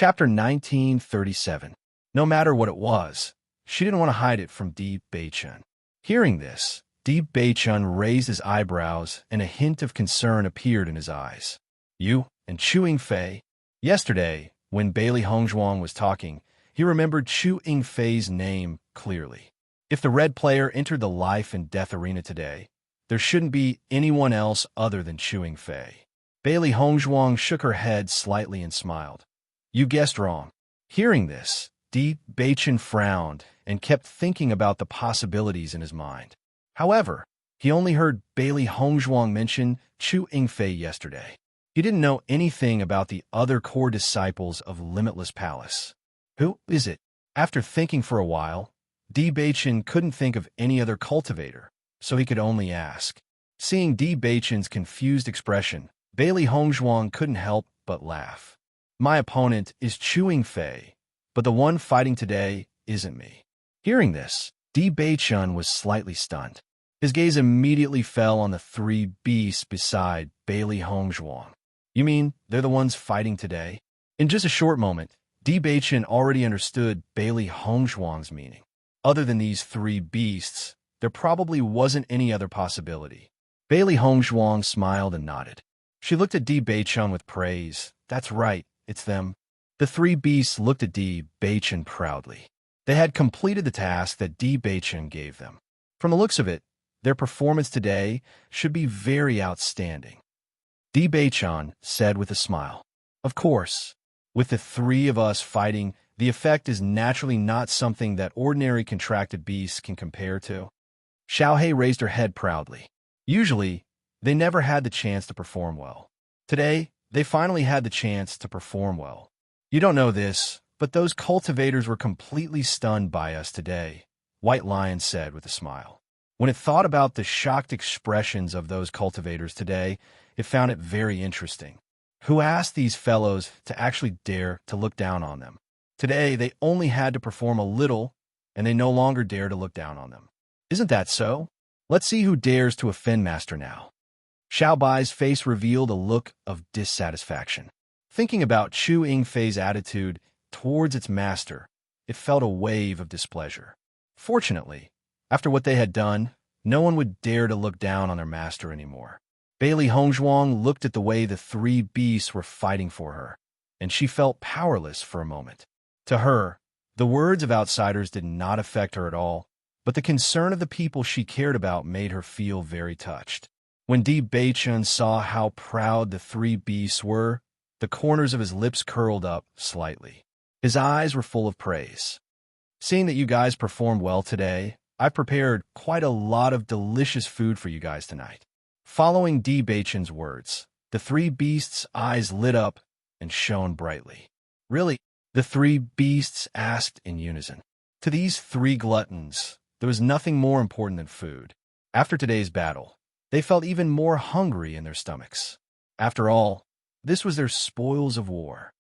Chapter 1937. No matter what it was, she didn't want to hide it from Di Beichun. Hearing this, Di Beichun raised his eyebrows and a hint of concern appeared in his eyes. You and Chu Yingfei? Yesterday, when Bailey Hongzhuang was talking, he remembered Chu Yingfei's name clearly. If the red player entered the life and death arena today, there shouldn't be anyone else other than Chu Yingfei. Bailey Hongzhuang shook her head slightly and smiled. You guessed wrong. Hearing this, Di Beichun frowned and kept thinking about the possibilities in his mind. However, he only heard Bailey Hongzhuang mention Chu Yingfei yesterday. He didn't know anything about the other core disciples of Limitless Palace. Who is it? After thinking for a while, Di Beichun couldn't think of any other cultivator, so he could only ask. Seeing Di Beichun's confused expression, Bailey Hongzhuang couldn't help but laugh. My opponent is Chu Yingfei, but the one fighting today isn't me. Hearing this, Di Beichun was slightly stunned. His gaze immediately fell on the three beasts beside Bailey Hongzhuang. You mean they're the ones fighting today? In just a short moment, Di Beichun already understood Bailey Hongzhuang's meaning. Other than these three beasts, there probably wasn't any other possibility. Bailey Hongzhuang smiled and nodded. She looked at Di Beichun with praise. That's right, it's them. The three beasts looked at Di Beichun proudly. They had completed the task that Di Beichun gave them. From the looks of it, their performance today should be very outstanding. Di Beichun said with a smile. Of course, with the three of us fighting, the effect is naturally not something that ordinary contracted beasts can compare to. Xiaohei raised her head proudly. Usually, they never had the chance to perform well. Today, they finally had the chance to perform well. You don't know this, but those cultivators were completely stunned by us today, White Lion said with a smile. When it thought about the shocked expressions of those cultivators today, it found it very interesting. Who asked these fellows to actually dare to look down on them? Today, they only had to perform a little, and they no longer dare to look down on them. Isn't that so? Let's see who dares to offend Master now. Xiao Bai's face revealed a look of dissatisfaction. Thinking about Chu Yingfei's attitude towards its master, it felt a wave of displeasure. Fortunately, after what they had done, no one would dare to look down on their master anymore. Bailey Hongzhuang looked at the way the three beasts were fighting for her, and she felt powerless for a moment. To her, the words of outsiders did not affect her at all, but the concern of the people she cared about made her feel very touched. When Di Beichun saw how proud the three beasts were, the corners of his lips curled up slightly. His eyes were full of praise. Seeing that you guys performed well today, I prepared quite a lot of delicious food for you guys tonight. Following Di Beichun's words, the three beasts' eyes lit up and shone brightly. Really? The three beasts asked in unison. To these three gluttons, there was nothing more important than food. After today's battle, they felt even more hungry in their stomachs. After all, this was their spoils of war.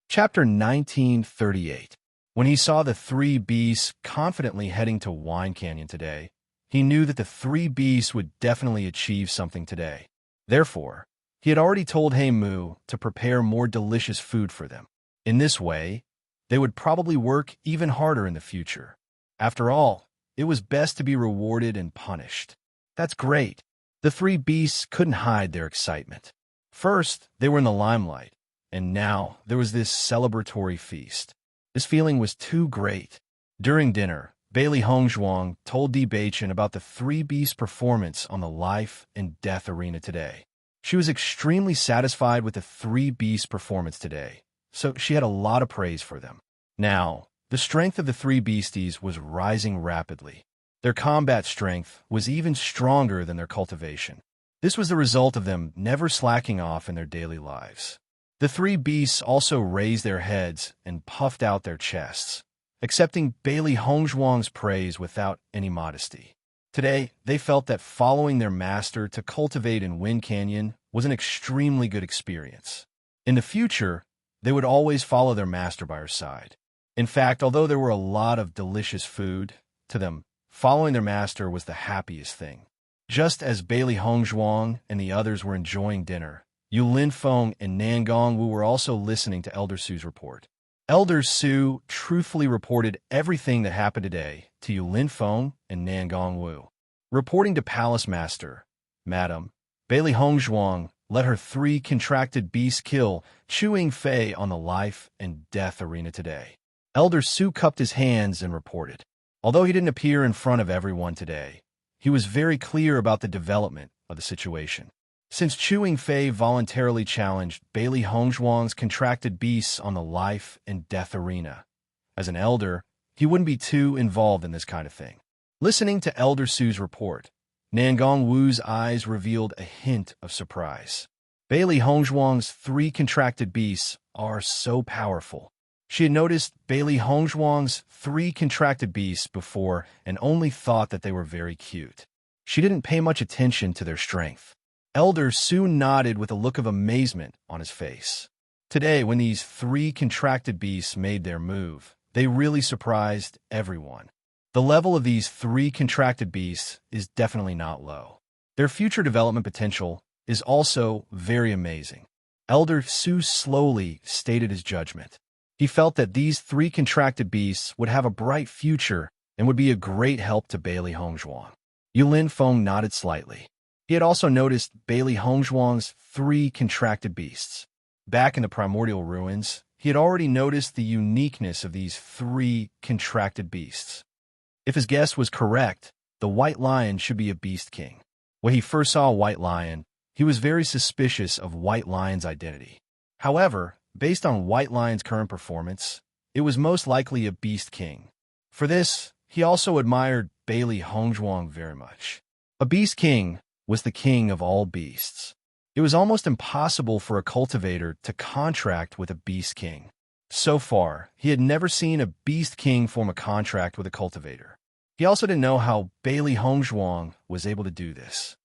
Chapter 1938. When he saw the three beasts confidently heading to Wine Canyon today, he knew that the three beasts would definitely achieve something today. Therefore, he had already told Mu to prepare more delicious food for them. In this way, they would probably work even harder in the future. After all, it was best to be rewarded and punished. That's great. The three beasts couldn't hide their excitement. First, they were in the limelight, and now there was this celebratory feast. This feeling was too great. During dinner, Bailey Hongzhuang told Di Beichun about the three beasts' performance on the life and death arena today. She was extremely satisfied with the three beasts' performance today, so she had a lot of praise for them. Now, the strength of the three beasties was rising rapidly. Their combat strength was even stronger than their cultivation. This was the result of them never slacking off in their daily lives. The three beasts also raised their heads and puffed out their chests, accepting Bailey Hongzhuang's praise without any modesty. Today, they felt that following their master to cultivate in Wind Canyon was an extremely good experience. In the future, they would always follow their master by her side. In fact, although there were a lot of delicious food, to them, following their master was the happiest thing. Just as Bailey Hongzhuang and the others were enjoying dinner, Yu Linfeng and Nangong Wu were also listening to Elder Su's report. Elder Su truthfully reported everything that happened today to Yu Linfeng and Nangong Wu. Reporting to Palace Master, Madam, Bailey Hongzhuang let her 3 contracted beasts kill Chu Fei on the life and death arena today. Elder Su cupped his hands and reported. Although he didn't appear in front of everyone today, he was very clear about the development of the situation. Since Chu Fei voluntarily challenged Bailey Hongzhuang's contracted beasts on the life and death arena, as an elder, he wouldn't be too involved in this kind of thing. Listening to Elder Su's report, Nangong Wu's eyes revealed a hint of surprise. Bailey Hongzhuang's 3 contracted beasts are so powerful. She had noticed Bailey Hongzhuang's 3 contracted beasts before and only thought that they were very cute. She didn't pay much attention to their strength. Elder soon nodded with a look of amazement on his face. Today, when these 3 contracted beasts made their move, they really surprised everyone. The level of these 3 contracted beasts is definitely not low. Their future development potential is also very amazing. Elder Su slowly stated his judgment. He felt that these 3 contracted beasts would have a bright future and would be a great help to Bailey Hongzhuang. Yu Linfeng nodded slightly. He had also noticed Bailey Hongzhuang's 3 contracted beasts. Back in the primordial ruins, he had already noticed the uniqueness of these 3 contracted beasts. If his guess was correct, the white lion should be a beast king. When he first saw a white lion, he was very suspicious of White Lion's identity. However, based on White Lion's current performance, it was most likely a beast king. For this, he also admired Bailey Hongzhuang very much. A beast king was the king of all beasts. It was almost impossible for a cultivator to contract with a beast king. So far, he had never seen a beast king form a contract with a cultivator. He also didn't know how Bailey Hongzhuang was able to do this.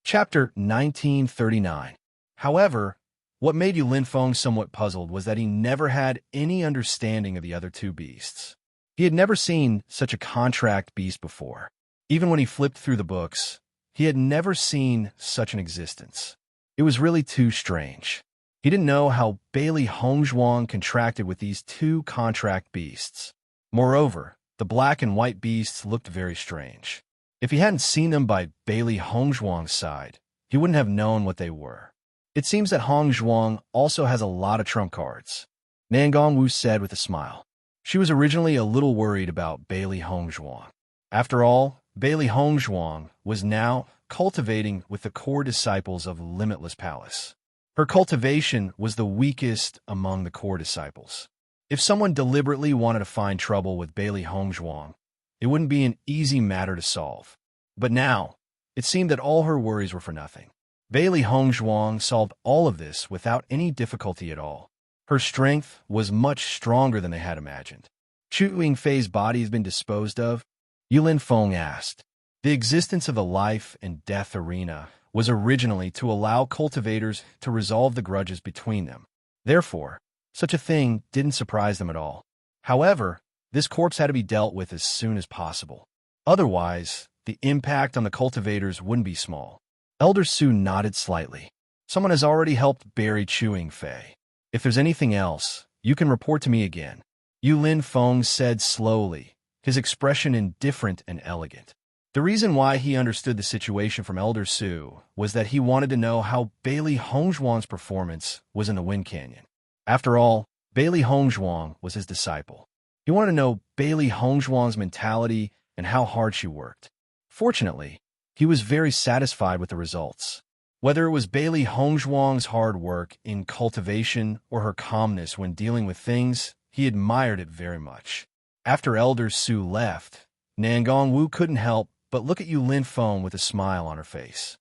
Chapter 1939. However, what made Yu Linfeng somewhat puzzled was that he never had any understanding of the other 2 beasts. He had never seen such a contract beast before. Even when he flipped through the books, he had never seen such an existence. It was really too strange. He didn't know how Bailey Hongzhuang contracted with these 2 contract beasts. Moreover, the black and white beasts looked very strange. If he hadn't seen them by Bailey Hongzhuang's side, he wouldn't have known what they were. It seems that Hongzhuang also has a lot of trump cards, Nangong Wu said with a smile. She was originally a little worried about Bailey Hongzhuang. After all, Bailey Hongzhuang was now cultivating with the core disciples of Limitless Palace. Her cultivation was the weakest among the core disciples. If someone deliberately wanted to find trouble with Bailey Hongzhuang, it wouldn't be an easy matter to solve. But now, it seemed that all her worries were for nothing. Bailey Hongzhuang solved all of this without any difficulty at all. Her strength was much stronger than they had imagined. Chu Fei's body has been disposed of? Yu Linfeng asked. The existence of the life and death arena was originally to allow cultivators to resolve the grudges between them. Therefore, such a thing didn't surprise them at all. However, this corpse had to be dealt with as soon as possible. Otherwise, the impact on the cultivators wouldn't be small. Elder Su nodded slightly. Someone has already helped bury Chu Fei. If there's anything else, you can report to me again. Yu Linfeng said slowly, his expression indifferent and elegant. The reason why he understood the situation from Elder Su was that he wanted to know how Bailey Hongzhuang's performance was in the Wind Canyon. After all, Bailey Hongzhuang was his disciple. He wanted to know Bailey Hongzhuang's mentality and how hard she worked. Fortunately, he was very satisfied with the results. Whether it was Bailey Hongzhuang's hard work in cultivation or her calmness when dealing with things, he admired it very much. After Elder Su left, Nangong Wu couldn't help but look at Yu Linfeng with a smile on her face.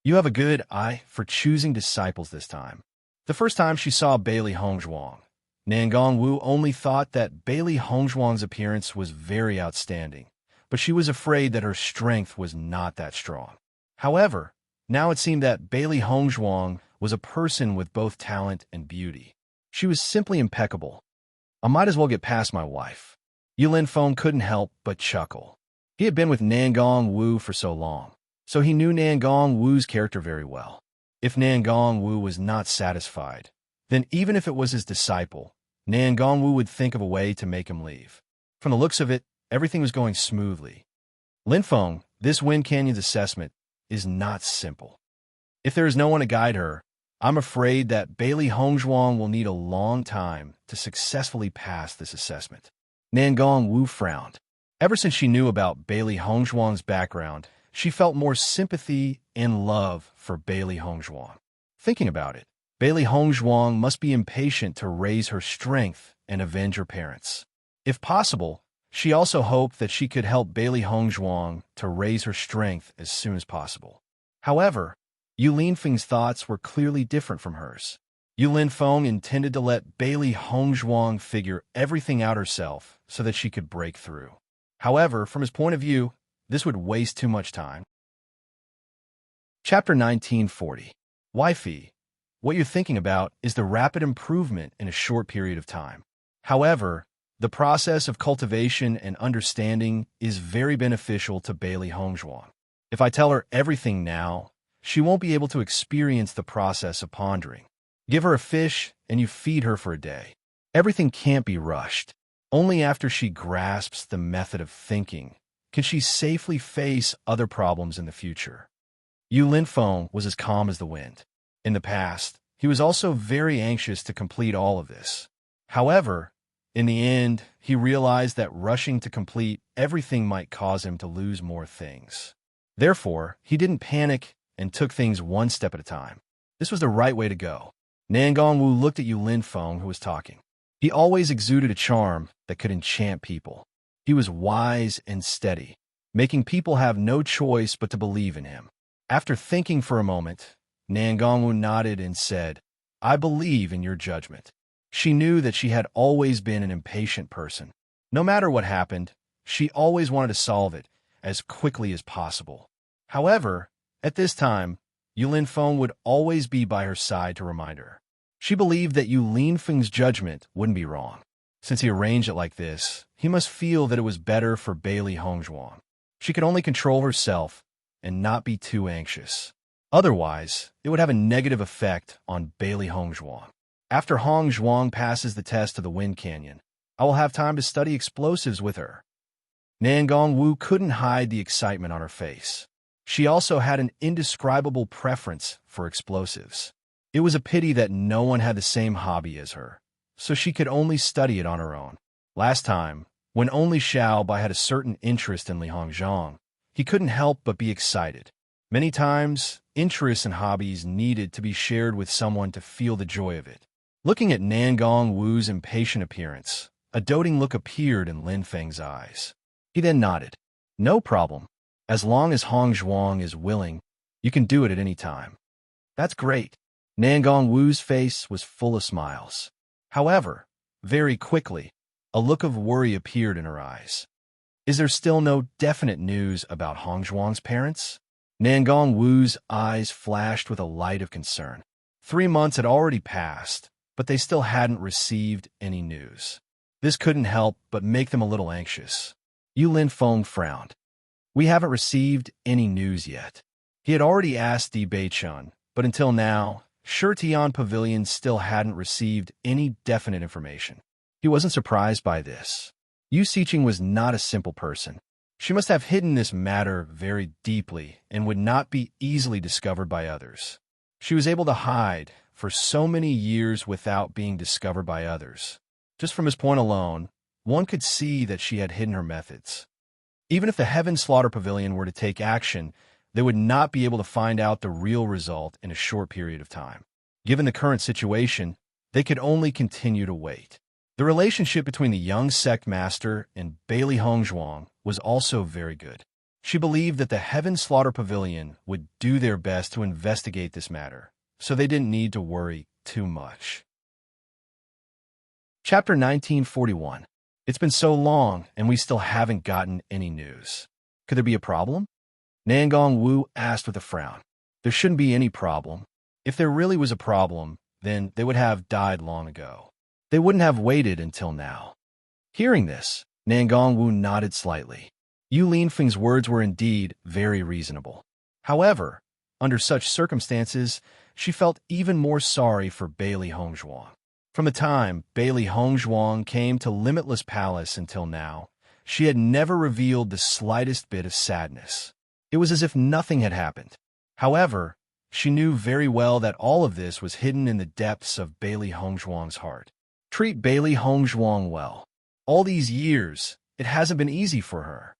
You have a good eye for choosing disciples this time. The first time she saw Bailey Hongzhuang, Nangong Wu only thought that Bailey Hongzhuang's appearance was very outstanding, but she was afraid that her strength was not that strong. However, now it seemed that Bailey Hongzhuang was a person with both talent and beauty. She was simply impeccable. I might as well get past my wife. Yu Linfeng couldn't help but chuckle. He had been with Nangong Wu for so long, so he knew Nangong Wu's character very well. If Nan Gongwu was not satisfied, then even if it was his disciple, Nan Gongwu would think of a way to make him leave. From the looks of it, everything was going smoothly. Linfeng, this Wind Canyon's assessment is not simple. If there is no one to guide her, I'm afraid that Bailey Hongzhuang will need a long time to successfully pass this assessment. Nan Gongwu frowned. Ever since she knew about Bailey Hongzhuang's background, she felt more sympathy and love for Bailey Hongzhuang. Thinking about it, Bailey Hongzhuang must be impatient to raise her strength and avenge her parents. If possible, she also hoped that she could help Bailey Hongzhuang to raise her strength as soon as possible. However, Yu Linfeng's thoughts were clearly different from hers. Yu Linfeng intended to let Bailey Hongzhuang figure everything out herself so that she could break through. However, from his point of view, this would waste too much time. Chapter 1940. Wifey, what you're thinking about is the rapid improvement in a short period of time. However, the process of cultivation and understanding is very beneficial to Bailey Hongzhuang. If I tell her everything now, she won't be able to experience the process of pondering. Give her a fish and you feed her for a day. Everything can't be rushed. Only after she grasps the method of thinking can she safely face other problems in the future. Yu Linfeng was as calm as the wind. In the past, he was also very anxious to complete all of this. However, in the end, he realized that rushing to complete everything might cause him to lose more things. Therefore, he didn't panic and took things one step at a time. This was the right way to go. Nan Gongwu looked at Yu Linfeng, who was talking. He always exuded a charm that could enchant people. He was wise and steady, making people have no choice but to believe in him. After thinking for a moment, Nan Gongwu nodded and said, "I believe in your judgment." She knew that she had always been an impatient person. No matter what happened, she always wanted to solve it as quickly as possible. However, at this time, Yu Linfeng would always be by her side to remind her. She believed that Yu Linfeng's judgment wouldn't be wrong. Since he arranged it like this, he must feel that it was better for Bailey Hongzhuang. She could only control herself and not be too anxious. Otherwise, it would have a negative effect on Bailey Hongzhuang. After Hongzhuang passes the test of the Wind Canyon, I will have time to study explosives with her. Nan Gongwu couldn't hide the excitement on her face. She also had an indescribable preference for explosives. It was a pity that no one had the same hobby as her, so she could only study it on her own. Last time, when only Xiao Bai had a certain interest in Li Hongzhang, he couldn't help but be excited. Many times, interests and hobbies needed to be shared with someone to feel the joy of it. Looking at Nan Gongwu's impatient appearance, a doting look appeared in Linfeng's eyes. He then nodded. "No problem. As long as Hongzhuang is willing, you can do it at any time." "That's great." Nan Gongwu's face was full of smiles. However, very quickly, a look of worry appeared in her eyes. Is there still no definite news about Hongzhuang's parents? Nan Gongwu's eyes flashed with a light of concern. 3 months had already passed, but they still hadn't received any news. This couldn't help but make them a little anxious. Yu Linfeng frowned. "We haven't received any news yet." He had already asked Di Beichun, but until now, Shirtian Pavilion still hadn't received any definite information. He wasn't surprised by this. Yu Siqing was not a simple person. She must have hidden this matter very deeply and would not be easily discovered by others. She was able to hide for so many years without being discovered by others. Just from his point alone, one could see that she had hidden her methods. Even if the Heaven Slaughter Pavilion were to take action, they would not be able to find out the real result in a short period of time. Given the current situation, they could only continue to wait. The relationship between the young sect master and Bailey Hongzhuang was also very good. She believed that the Heaven Slaughter Pavilion would do their best to investigate this matter, so they didn't need to worry too much. Chapter 1941. It's been so long, and we still haven't gotten any news. Could there be a problem? Nan Gongwu asked with a frown. There shouldn't be any problem. If there really was a problem, then they would have died long ago. They wouldn't have waited until now. Hearing this, Nan Gongwu nodded slightly. Yu Linfeng's words were indeed very reasonable. However, under such circumstances, she felt even more sorry for Bailey Hongzhuang. From the time Bailey Hongzhuang came to Limitless Palace until now, she had never revealed the slightest bit of sadness. It was as if nothing had happened. However, she knew very well that all of this was hidden in the depths of Bailey Hongzhuang's heart. Treat Bailey Hongzhuang well. All these years, it hasn't been easy for her.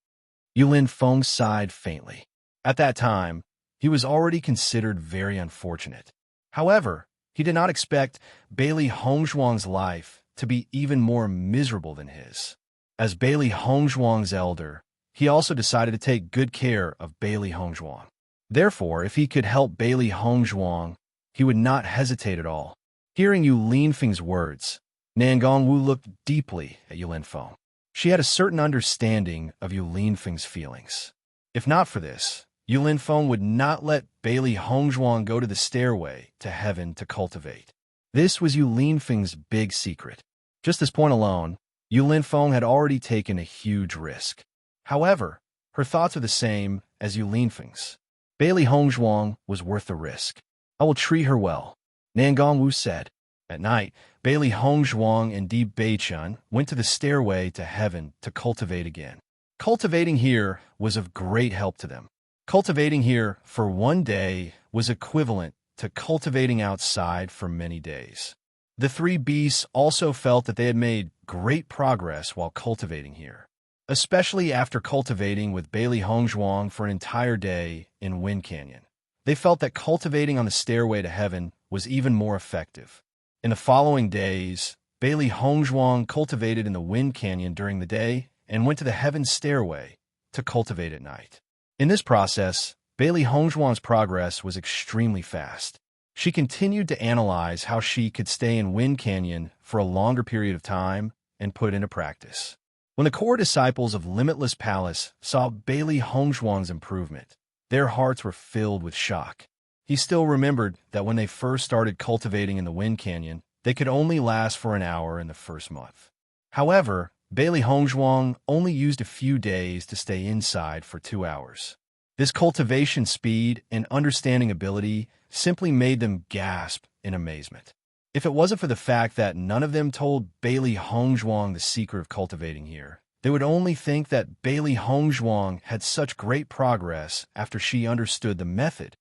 Yulin Feng sighed faintly. At that time, he was already considered very unfortunate. However, he did not expect Bailey Hongzhuang's life to be even more miserable than his. As Bailey Hongzhuang's elder, he also decided to take good care of Bailey Hongzhuang. Therefore, if he could help Bailey Hongzhuang, he would not hesitate at all. Hearing Yu Linfeng's words, Nan Gongwu looked deeply at Yu Linfeng. She had a certain understanding of Yu Linfeng's feelings. If not for this, Yu Linfeng would not let Bailey Hongzhuang go to the stairway to heaven to cultivate. This was Yu Linfeng's big secret. Just this point alone, Yu Linfeng had already taken a huge risk. However, her thoughts are the same as Yu Linfeng's. Bailey Hongzhuang was worth the risk. I will treat her well, Nan Gongwu said. At night, Bailey Hongzhuang and Di Beichun went to the stairway to heaven to cultivate again. Cultivating here was of great help to them. Cultivating here for one day was equivalent to cultivating outside for many days. The three beasts also felt that they had made great progress while cultivating here, especially after cultivating with Bailey Hongzhuang for an entire day in Wind Canyon. They felt that cultivating on the stairway to heaven was even more effective. In the following days, Bailey Hongzhuang cultivated in the Wind Canyon during the day and went to the heaven stairway to cultivate at night. In this process, Bailey Hongzhuang's progress was extremely fast. She continued to analyze how she could stay in Wind Canyon for a longer period of time and put into practice. When the core disciples of Limitless Palace saw Bailey Hongzhuang's improvement, their hearts were filled with shock. He still remembered that when they first started cultivating in the Wind Canyon, they could only last for an hour in the first month. However, Bailey Hongzhuang only used a few days to stay inside for 2 hours. This cultivation speed and understanding ability simply made them gasp in amazement. If it wasn't for the fact that none of them told Bailey Hongzhuang the secret of cultivating here, they would only think that Bailey Hongzhuang had such great progress after she understood the method.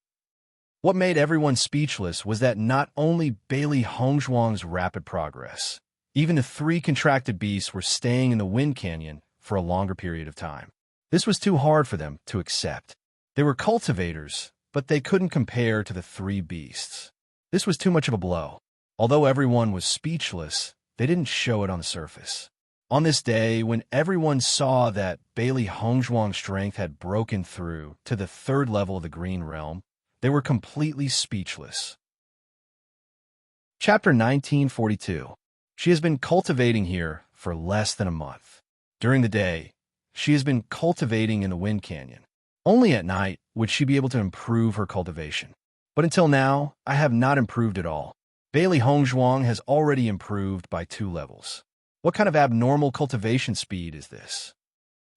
What made everyone speechless was that not only Bailey Hongzhuang's rapid progress, even the three contracted beasts were staying in the Wind Canyon for a longer period of time. This was too hard for them to accept. They were cultivators, but they couldn't compare to the three beasts. This was too much of a blow. Although everyone was speechless, they didn't show it on the surface. On this day, when everyone saw that Bailey Hongzhuang's strength had broken through to the 3rd level of the Green Realm, they were completely speechless. Chapter 1942. She has been cultivating here for less than a month. During the day, she has been cultivating in the Wind Canyon. Only at night would she be able to improve her cultivation. But until now, I have not improved at all. Bailey Hongzhuang has already improved by 2 levels. What kind of abnormal cultivation speed is this?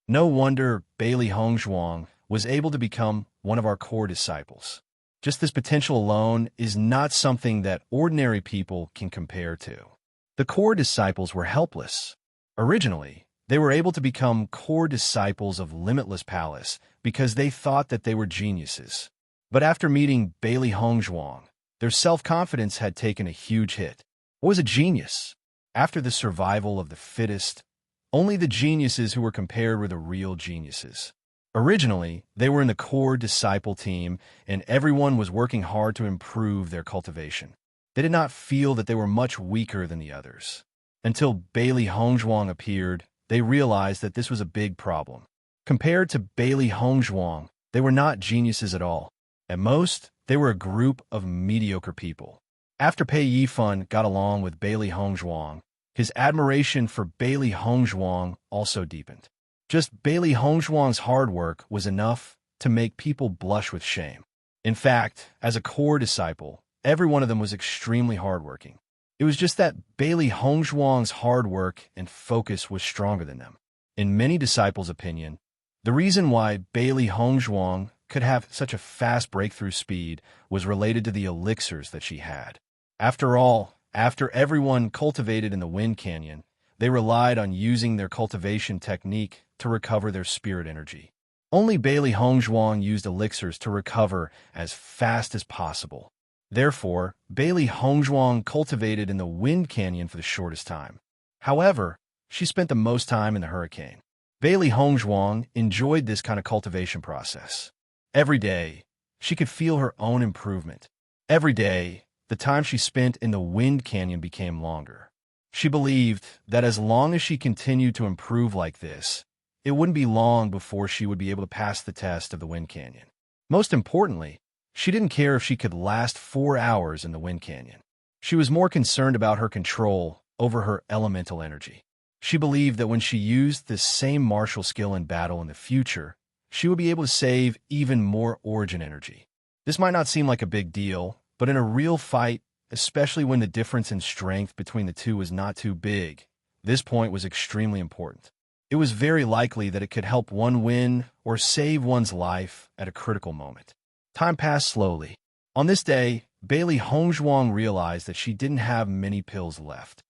No wonder Bailey Hongzhuang was able to become one of our core disciples. Just this potential alone is not something that ordinary people can compare to. The core disciples were helpless. Originally, they were able to become core disciples of Limitless Palace because they thought that they were geniuses. But after meeting Bailey Hongzhuang, their self-confidence had taken a huge hit. What was a genius? After the survival of the fittest, only the geniuses who were compared were the real geniuses. Originally, they were in the core disciple team, and everyone was working hard to improve their cultivation. They did not feel that they were much weaker than the others. Until Bailey Hongzhuang appeared, they realized that this was a big problem. Compared to Bailey Hongzhuang, they were not geniuses at all. At most, they were a group of mediocre people. After Pei Yifan got along with Bailey Hongzhuang, his admiration for Bailey Hongzhuang also deepened. Just Bailey Hongzhuang's hard work was enough to make people blush with shame. In fact, as a core disciple, every one of them was extremely hardworking. It was just that Bailey Hongzhuang's hard work and focus was stronger than them. In many disciples' opinion, the reason why Bailey Hongzhuang could have such a fast breakthrough speed was related to the elixirs that she had. After all, after everyone cultivated in the Wind Canyon, they relied on using their cultivation technique to recover their spirit energy. Only Bailey Hongzhuang used elixirs to recover as fast as possible. Therefore, Bailey Hongzhuang cultivated in the Wind Canyon for the shortest time. However, she spent the most time in the Hurricane. Bailey Hongzhuang enjoyed this kind of cultivation process. Every day, she could feel her own improvement. Every day, the time she spent in the Wind Canyon became longer. She believed that as long as she continued to improve like this, it wouldn't be long before she would be able to pass the test of the Wind Canyon. Most importantly, she didn't care if she could last 4 hours in the Wind Canyon. She was more concerned about her control over her elemental energy. She believed that when she used this same martial skill in battle in the future, she would be able to save even more origin energy. This might not seem like a big deal, but in a real fight, especially when the difference in strength between the two was not too big, this point was extremely important. It was very likely that it could help one win or save one's life at a critical moment. Time passed slowly. On this day, Bailey Hongzhuang realized that she didn't have many pills left.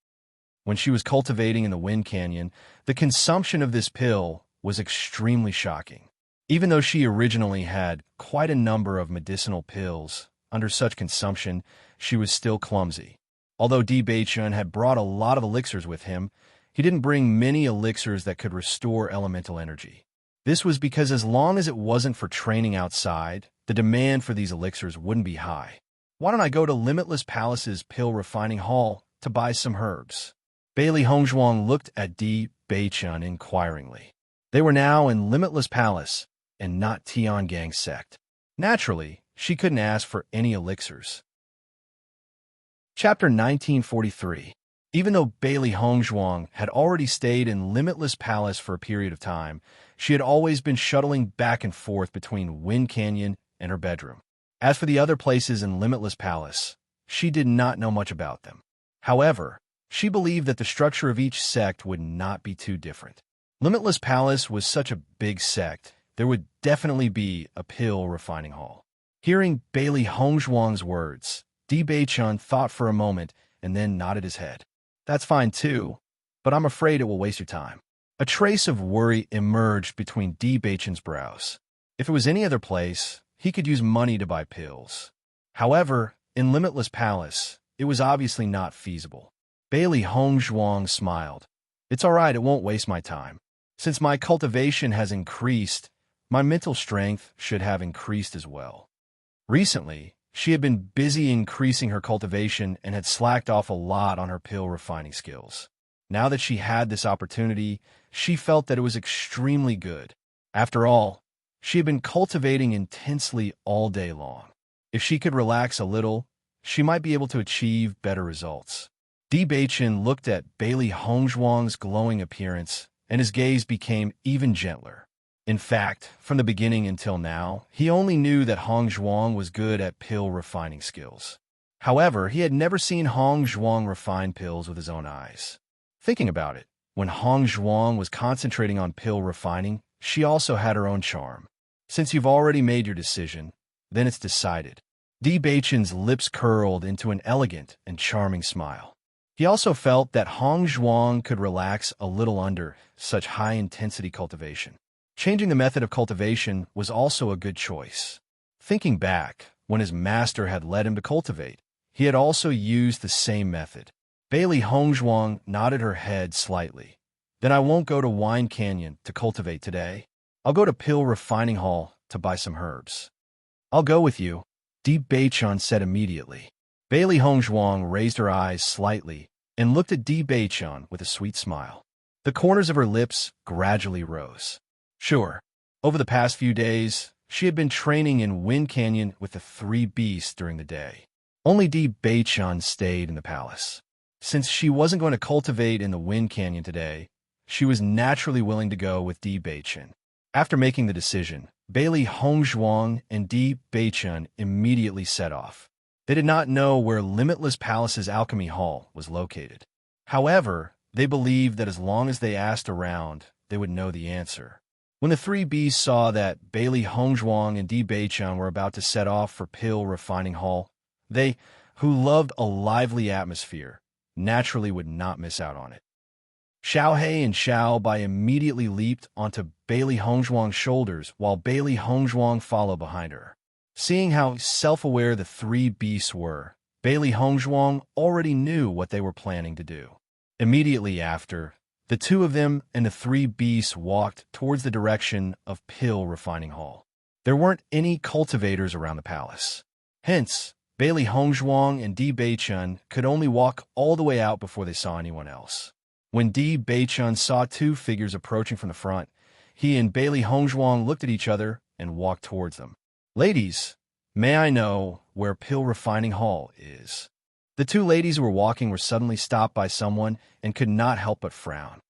When she was cultivating in the Wind Canyon, the consumption of this pill was extremely shocking. Even though she originally had quite a number of medicinal pills, under such consumption, she was still clumsy. Although Di Beichun had brought a lot of elixirs with him, he didn't bring many elixirs that could restore elemental energy. This was because as long as it wasn't for training outside, the demand for these elixirs wouldn't be high. Why don't I go to Limitless Palace's pill refining hall to buy some herbs? Bailey Hongzhuang looked at Di Beichun inquiringly. They were now in Limitless Palace and not Tiangang sect. Naturally, she couldn't ask for any elixirs. Chapter 1943. Even though Bailey Hongzhuang had already stayed in Limitless Palace for a period of time, she had always been shuttling back and forth between Wind Canyon and her bedroom. As for the other places in Limitless Palace, she did not know much about them. However, she believed that the structure of each sect would not be too different. Limitless Palace was such a big sect, there would definitely be a pill refining hall. Hearing Bailey Hongzhuang's words, Di Beichun thought for a moment and then nodded his head. That's fine too, but I'm afraid it will waste your time. A trace of worry emerged between Di Beichun's brows. If it was any other place, he could use money to buy pills. However, in Limitless Palace, it was obviously not feasible. Bailey Hongzhuang smiled. It's all right, it won't waste my time. Since my cultivation has increased, my mental strength should have increased as well. Recently, she had been busy increasing her cultivation and had slacked off a lot on her pill refining skills. Now that she had this opportunity, she felt that it was extremely good. After all, she had been cultivating intensely all day long. If she could relax a little, she might be able to achieve better results. Di Beichun looked at Bailey Hongzhuang's glowing appearance, and his gaze became even gentler. In fact, from the beginning until now, he only knew that Hongzhuang was good at pill refining skills. However, he had never seen Hongzhuang refine pills with his own eyes. Thinking about it, when Hongzhuang was concentrating on pill refining, she also had her own charm. Since you've already made your decision, then it's decided. Di Beichun's lips curled into an elegant and charming smile. He also felt that Hongzhuang could relax a little under such high-intensity cultivation. Changing the method of cultivation was also a good choice. Thinking back, when his master had led him to cultivate, he had also used the same method. Bailey Hongzhuang nodded her head slightly. Then I won't go to Wine Canyon to cultivate today. I'll go to Pill Refining Hall to buy some herbs. I'll go with you, Di Beichun said immediately. Bailey Hongzhuang raised her eyes slightly and looked at Di Beichun with a sweet smile. The corners of her lips gradually rose. Sure, over the past few days, she had been training in Wind Canyon with the 3 beasts during the day. Only Di Beichun stayed in the palace. Since she wasn't going to cultivate in the Wind Canyon today, she was naturally willing to go with Di Beichun. After making the decision, Bailey Hongzhuang and Di Beichun immediately set off. They did not know where Limitless Palace's Alchemy Hall was located. However, they believed that as long as they asked around, they would know the answer. When the three beasts saw that Bailey Hongzhuang and Di Beichun were about to set off for Pill Refining Hall, they, who loved a lively atmosphere, naturally would not miss out on it. Xiao He and Xiao Bai immediately leaped onto Bailey Hongzhuang's shoulders while Bailey Hongzhuang followed behind her. Seeing how self-aware the three beasts were, Bailey Hongzhuang already knew what they were planning to do. Immediately after, the two of them and the three beasts walked towards the direction of Pill Refining Hall. There weren't any cultivators around the palace. Hence, Bailey Hongzhuang and Di Beichun could only walk all the way out before they saw anyone else. When Di Beichun saw two figures approaching from the front, he and Bailey Hongzhuang looked at each other and walked towards them. "Ladies, may I know where Pill Refining Hall is?" The two ladies who were walking were suddenly stopped by someone and could not help but frown.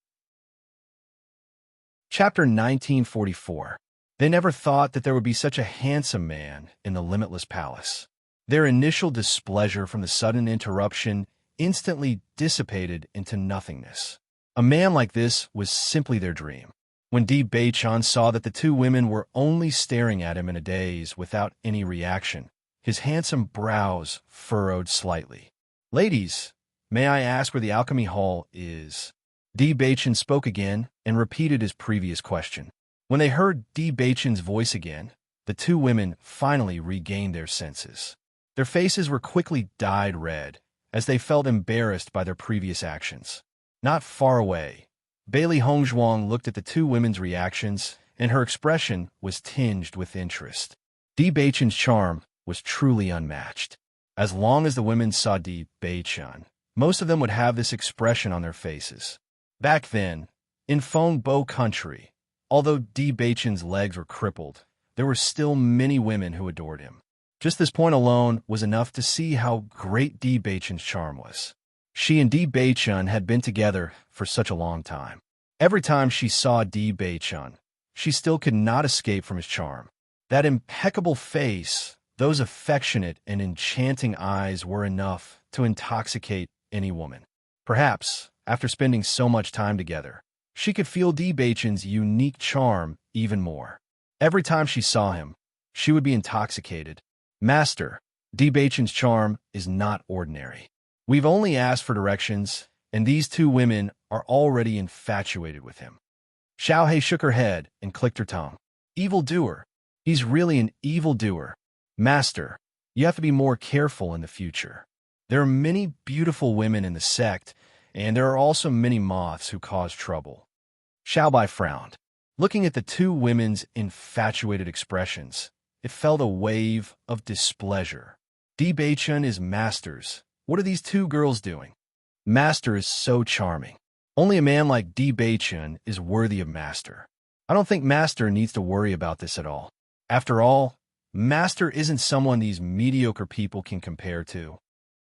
Chapter 1944. They never thought that there would be such a handsome man in the limitless palace. Their initial displeasure from the sudden interruption instantly dissipated into nothingness. A man like this was simply their dream. When Di Beichun saw that the two women were only staring at him in a daze without any reaction, his handsome brows furrowed slightly. "Ladies, may I ask where the Alchemy Hall is?" Di Beichun spoke again and repeated his previous question. When they heard Di Beichun's voice again, the two women finally regained their senses. Their faces were quickly dyed red, as they felt embarrassed by their previous actions. Not far away, Bailey Hongzhuang looked at the two women's reactions, and her expression was tinged with interest. Di Beichun's charm was truly unmatched. As long as the women saw Di Beichun, most of them would have this expression on their faces. Back then, in Fengbo country, although Di Beichun's legs were crippled, there were still many women who adored him. Just this point alone was enough to see how great Di Beichun's charm was. She and Di Beichun had been together for such a long time. Every time she saw Di Beichun, she still could not escape from his charm. That impeccable face, those affectionate and enchanting eyes were enough to intoxicate any woman. Perhaps, after spending so much time together, she could feel Di Beichun's unique charm even more. Every time she saw him, she would be intoxicated. "Master, Di Beichun's charm is not ordinary. We've only asked for directions, and these two women are already infatuated with him." Xiao He shook her head and clicked her tongue. "Evildoer. He's really an evildoer. Master, you have to be more careful in the future. There are many beautiful women in the sect, and there are also many moths who cause trouble." Xiao Bai frowned. Looking at the two women's infatuated expressions, it felt a wave of displeasure. Di Beichun is Master's. What are these two girls doing? Master is so charming. Only a man like Di Beichun is worthy of Master. I don't think Master needs to worry about this at all. After all, Master isn't someone these mediocre people can compare to.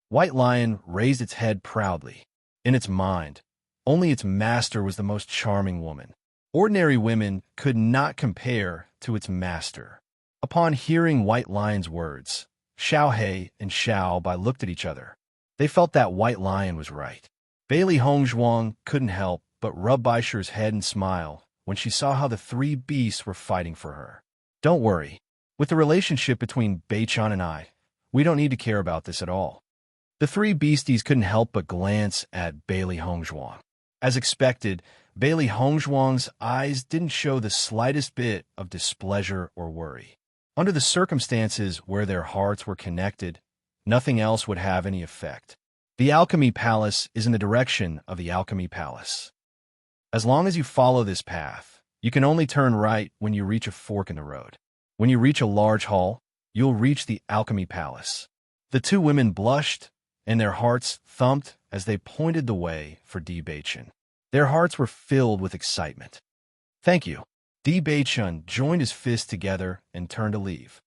White Lion raised its head proudly. In its mind, only its master was the most charming woman. Ordinary women could not compare to its master. Upon hearing White Lion's words, Xiao He and Xiao Bai looked at each other. They felt that White Lion was right. Bailey Hongzhuang couldn't help but rub Baisher's head and smile when she saw how the three beasts were fighting for her. "Don't worry. With the relationship between Beichun and I, we don't need to care about this at all." The three beasties couldn't help but glance at Bailey Hongzhuang. As expected, Bailey Hongzhuang's eyes didn't show the slightest bit of displeasure or worry. Under the circumstances where their hearts were connected, nothing else would have any effect. The Alchemy Palace is in the direction of the Alchemy Palace. As long as you follow this path, you can only turn right when you reach a fork in the road. When you reach a large hall, you'll reach the Alchemy Palace. The two women blushed, and their hearts thumped as they pointed the way for Di Beichun. Their hearts were filled with excitement. "Thank you." Di Beichun joined his fists together and turned to leave.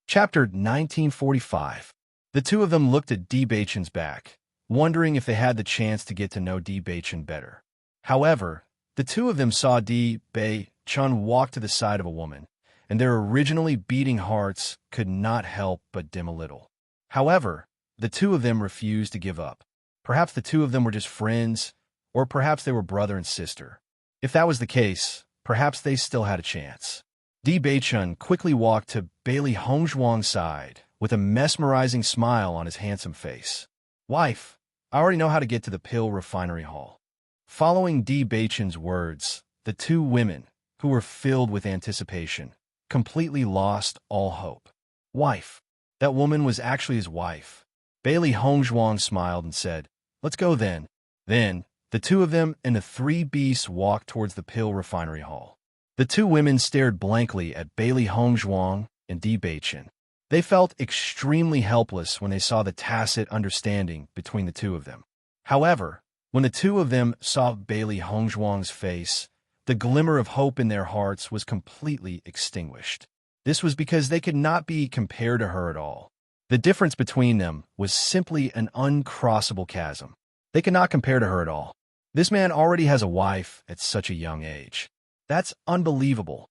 Chapter 1945. The two of them looked at Di Beichun's back, wondering if they had the chance to get to know Di Beichun better. However, the two of them saw Di Beichun walk to the side of a woman, and their originally beating hearts could not help but dim a little. However, the two of them refused to give up. Perhaps the two of them were just friends, or perhaps they were brother and sister. If that was the case, perhaps they still had a chance. Di Beichun quickly walked to Bailey Hongzhuang's side with a mesmerizing smile on his handsome face. Wife, I already know how to get to the pill refinery hall. Following Di Beichun's words, the two women, who were filled with anticipation, completely lost all hope. Wife. That woman was actually his wife. Bailey Hongzhuang smiled and said, "Let's go then." Then, the two of them and the three beasts walked towards the pill refinery hall. The two women stared blankly at Bailey Hongzhuang and Di Beichun. They felt extremely helpless when they saw the tacit understanding between the two of them. However, when the two of them saw Bailey Hongzhuang's face, the glimmer of hope in their hearts was completely extinguished. This was because they could not be compared to her at all. The difference between them was simply an uncrossable chasm. They could not compare to her at all. This man already has a wife at such a young age. That's unbelievable.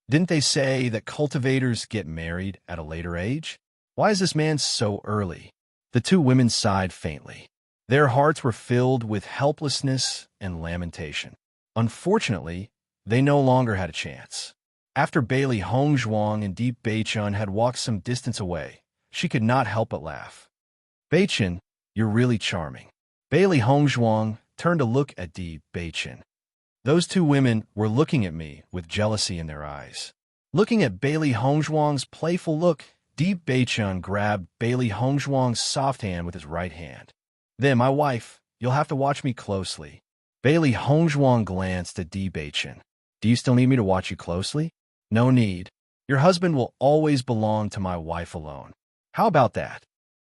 Didn't they say that cultivators get married at a later age? Why is this man so early? The two women sighed faintly. Their hearts were filled with helplessness and lamentation. Unfortunately, they no longer had a chance. After Bailey Hongzhuang and Di Beichun had walked some distance away, she could not help but laugh. "Beichun, you're really charming." Bailey Hongzhuang turned to look at Di Beichun. Those two women were looking at me with jealousy in their eyes. Looking at Bailey Hongzhuang's playful look, Di Beichun grabbed Bailey Hongzhuang's soft hand with his right hand. "Then, my wife, you'll have to watch me closely." Bailey Hongzhuang glanced at Di Beichun. "Do you still need me to watch you closely?" "No need. Your husband will always belong to my wife alone." "How about that?"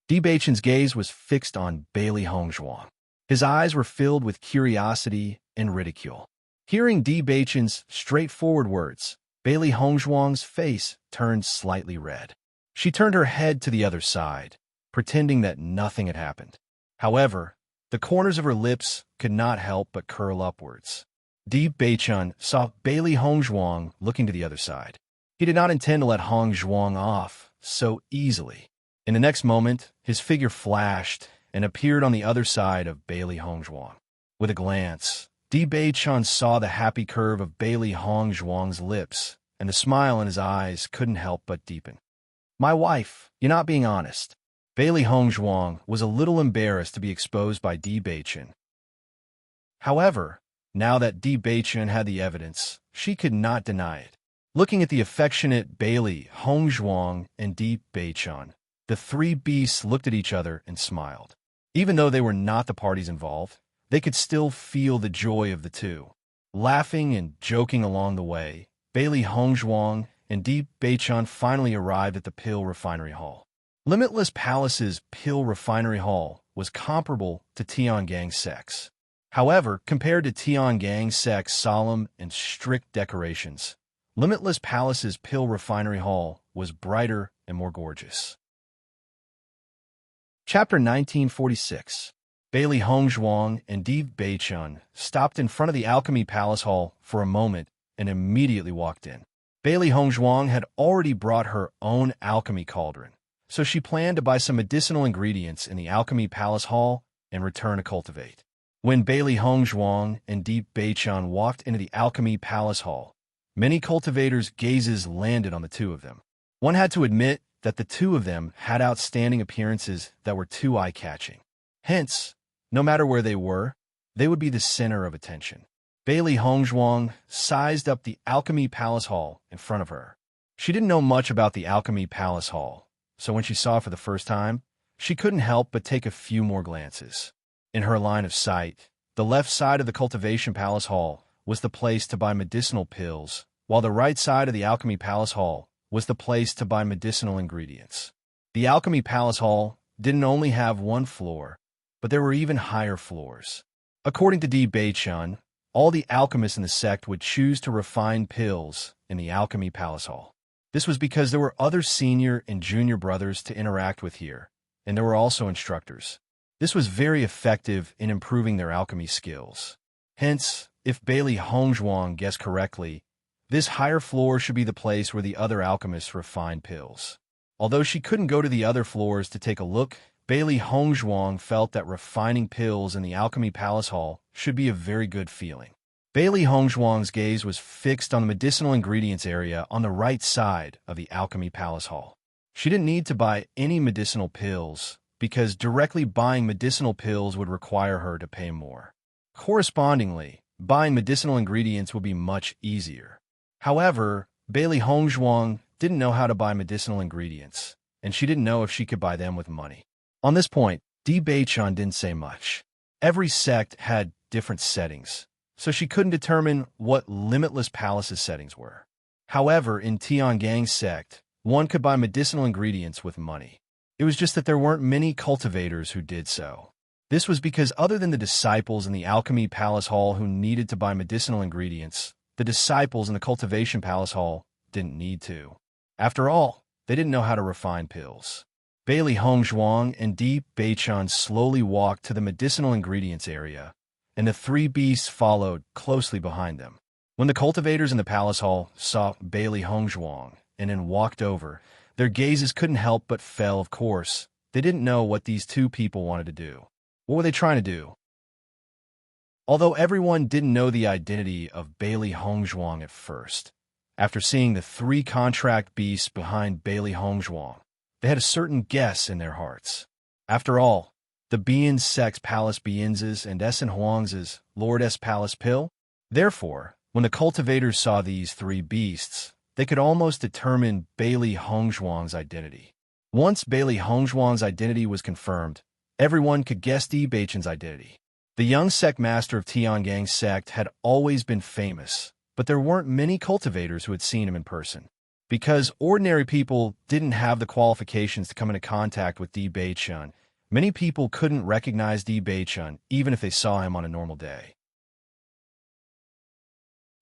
Di Beichun's gaze was fixed on Bailey Hongzhuang. His eyes were filled with curiosity and ridicule. Hearing Di Beichun's straightforward words, Bailey Hongzhuang's face turned slightly red. She turned her head to the other side, pretending that nothing had happened. However, the corners of her lips could not help but curl upwards. Di Beichun saw Bailey Hongzhuang looking to the other side. He did not intend to let Hongzhuang off so easily. In the next moment, his figure flashed and appeared on the other side of Bailey Hongzhuang. With a glance, Di Beichun saw the happy curve of Bailey Hongzhuang's lips, and the smile in his eyes couldn't help but deepen. "My wife, you're not being honest." Bailey Hongzhuang was a little embarrassed to be exposed by Di Beichun. However, now that Di Beichun had the evidence, she could not deny it. Looking at the affectionate Bailey Hongzhuang and Di Beichun, the three beasts looked at each other and smiled. Even though they were not the parties involved, they could still feel the joy of the two. Laughing and joking along the way, Bailey Hongzhuang and Di Beichun finally arrived at the pill refinery hall. Limitless Palace's pill refinery hall was comparable to Tiangang's sex. However, compared to Tiangang's sex solemn and strict decorations, Limitless Palace's pill refinery hall was brighter and more gorgeous. Chapter 1946. Bailey Hongzhuang and Di Beichun stopped in front of the Alchemy Palace Hall for a moment and immediately walked in. Bailey Hongzhuang had already brought her own alchemy cauldron, so she planned to buy some medicinal ingredients in the Alchemy Palace Hall and return to cultivate. When Bailey Hongzhuang and Di Beichun walked into the Alchemy Palace Hall, many cultivators' gazes landed on the two of them. One had to admit that the two of them had outstanding appearances that were too eye-catching. Hence, no matter where they were, they would be the center of attention. Bailey Hongzhuang sized up the Alchemy Palace Hall in front of her. She didn't know much about the Alchemy Palace Hall, so when she saw it for the first time, she couldn't help but take a few more glances. In her line of sight, the left side of the Cultivation Palace Hall was the place to buy medicinal pills, while the right side of the Alchemy Palace Hall was the place to buy medicinal ingredients. The Alchemy Palace Hall didn't only have one floor, but there were even higher floors. According to Di Beichun, all the alchemists in the sect would choose to refine pills in the Alchemy Palace Hall. This was because there were other senior and junior brothers to interact with here, and there were also instructors. This was very effective in improving their alchemy skills. Hence, if Bailey Hongzhuang guessed correctly, this higher floor should be the place where the other alchemists refined pills. Although she couldn't go to the other floors to take a look, Bailey Hongzhuang felt that refining pills in the Alchemy Palace Hall should be a very good feeling. Bailey Hongzhuang's gaze was fixed on the medicinal ingredients area on the right side of the Alchemy Palace Hall. She didn't need to buy any medicinal pills, because directly buying medicinal pills would require her to pay more. Correspondingly, buying medicinal ingredients would be much easier. However, Bailey Hongzhuang didn't know how to buy medicinal ingredients, and she didn't know if she could buy them with money. On this point, Di Beichun didn't say much. Every sect had different settings, so she couldn't determine what Limitless Palace's settings were. However, in Tiangang's sect, one could buy medicinal ingredients with money. It was just that there weren't many cultivators who did so. This was because other than the disciples in the Alchemy Palace Hall who needed to buy medicinal ingredients, the disciples in the Cultivation Palace Hall didn't need to. After all, they didn't know how to refine pills. Bailey Hongzhuang and Di Beichun slowly walked to the medicinal ingredients area, and the three beasts followed closely behind them. When the cultivators in the palace hall saw Bailey Hongzhuang and then walked over, their gazes couldn't help but fell, of course. They didn't know what these two people wanted to do. What were they trying to do? Although everyone didn't know the identity of Bailey Hongzhuang at first, after seeing the three contract beasts behind Bailey Hongzhuang, they had a certain guess in their hearts. After all, the Bian sect's Palace Bianz's and Essen Huang's Lord S Palace Pill. Therefore, when the cultivators saw these three beasts, they could almost determine Bailey Hongzhuang's identity. Once Bailey Hongzhuang's identity was confirmed, everyone could guess Di Beichun's identity. The young sect master of Tiangang's sect had always been famous, but there weren't many cultivators who had seen him in person. Because ordinary people didn't have the qualifications to come into contact with Di Beichun, many people couldn't recognize Di Beichun even if they saw him on a normal day.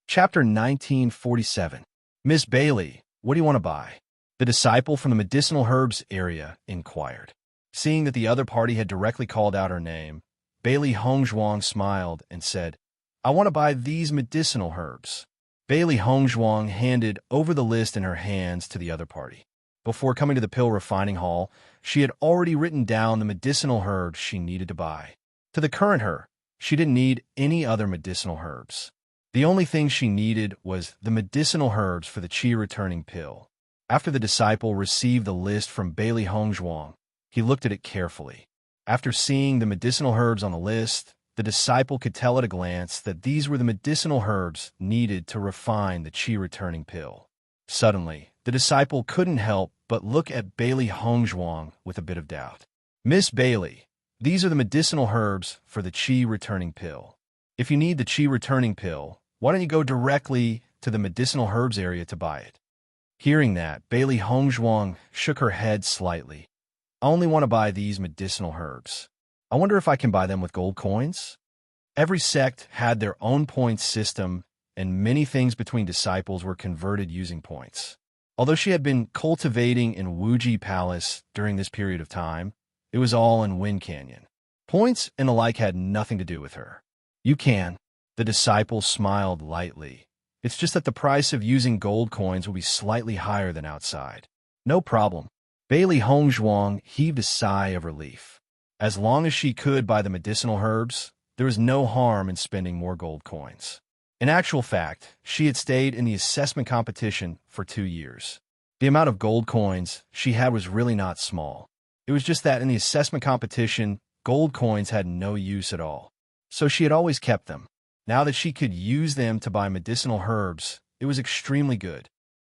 Chapter 1947. Miss Bailey, what do you want to buy? The disciple from the medicinal herbs area inquired. Seeing that the other party had directly called out her name, Bailey Hongzhuang smiled and said, I want to buy these medicinal herbs. Bailey Hongzhuang handed over the list in her hands to the other party. Before coming to the pill refining hall, she had already written down the medicinal herbs she needed to buy. To the current her, she didn't need any other medicinal herbs. The only thing she needed was the medicinal herbs for the qi returning pill. After the disciple received the list from Bailey Hongzhuang, he looked at it carefully. After seeing the medicinal herbs on the list, the disciple could tell at a glance that these were the medicinal herbs needed to refine the qi returning pill. Suddenly, the disciple couldn't help but look at Bailey Hongzhuang with a bit of doubt. Miss Bailey, these are the medicinal herbs for the qi returning pill. If you need the qi returning pill, why don't you go directly to the medicinal herbs area to buy it? Hearing that, Bailey Hongzhuang shook her head slightly. I only want to buy these medicinal herbs. I wonder if I can buy them with gold coins? Every sect had their own point system, and many things between disciples were converted using points. Although she had been cultivating in Wuji Palace during this period of time, it was all in Wind Canyon. Points and the like had nothing to do with her. You can. The disciple smiled lightly. It's just that the price of using gold coins will be slightly higher than outside. No problem. Bailey Hongzhuang heaved a sigh of relief. As long as she could buy the medicinal herbs, there was no harm in spending more gold coins. In actual fact, she had stayed in the assessment competition for 2 years. The amount of gold coins she had was really not small. It was just that in the assessment competition, gold coins had no use at all. So she had always kept them. Now that she could use them to buy medicinal herbs, it was extremely good.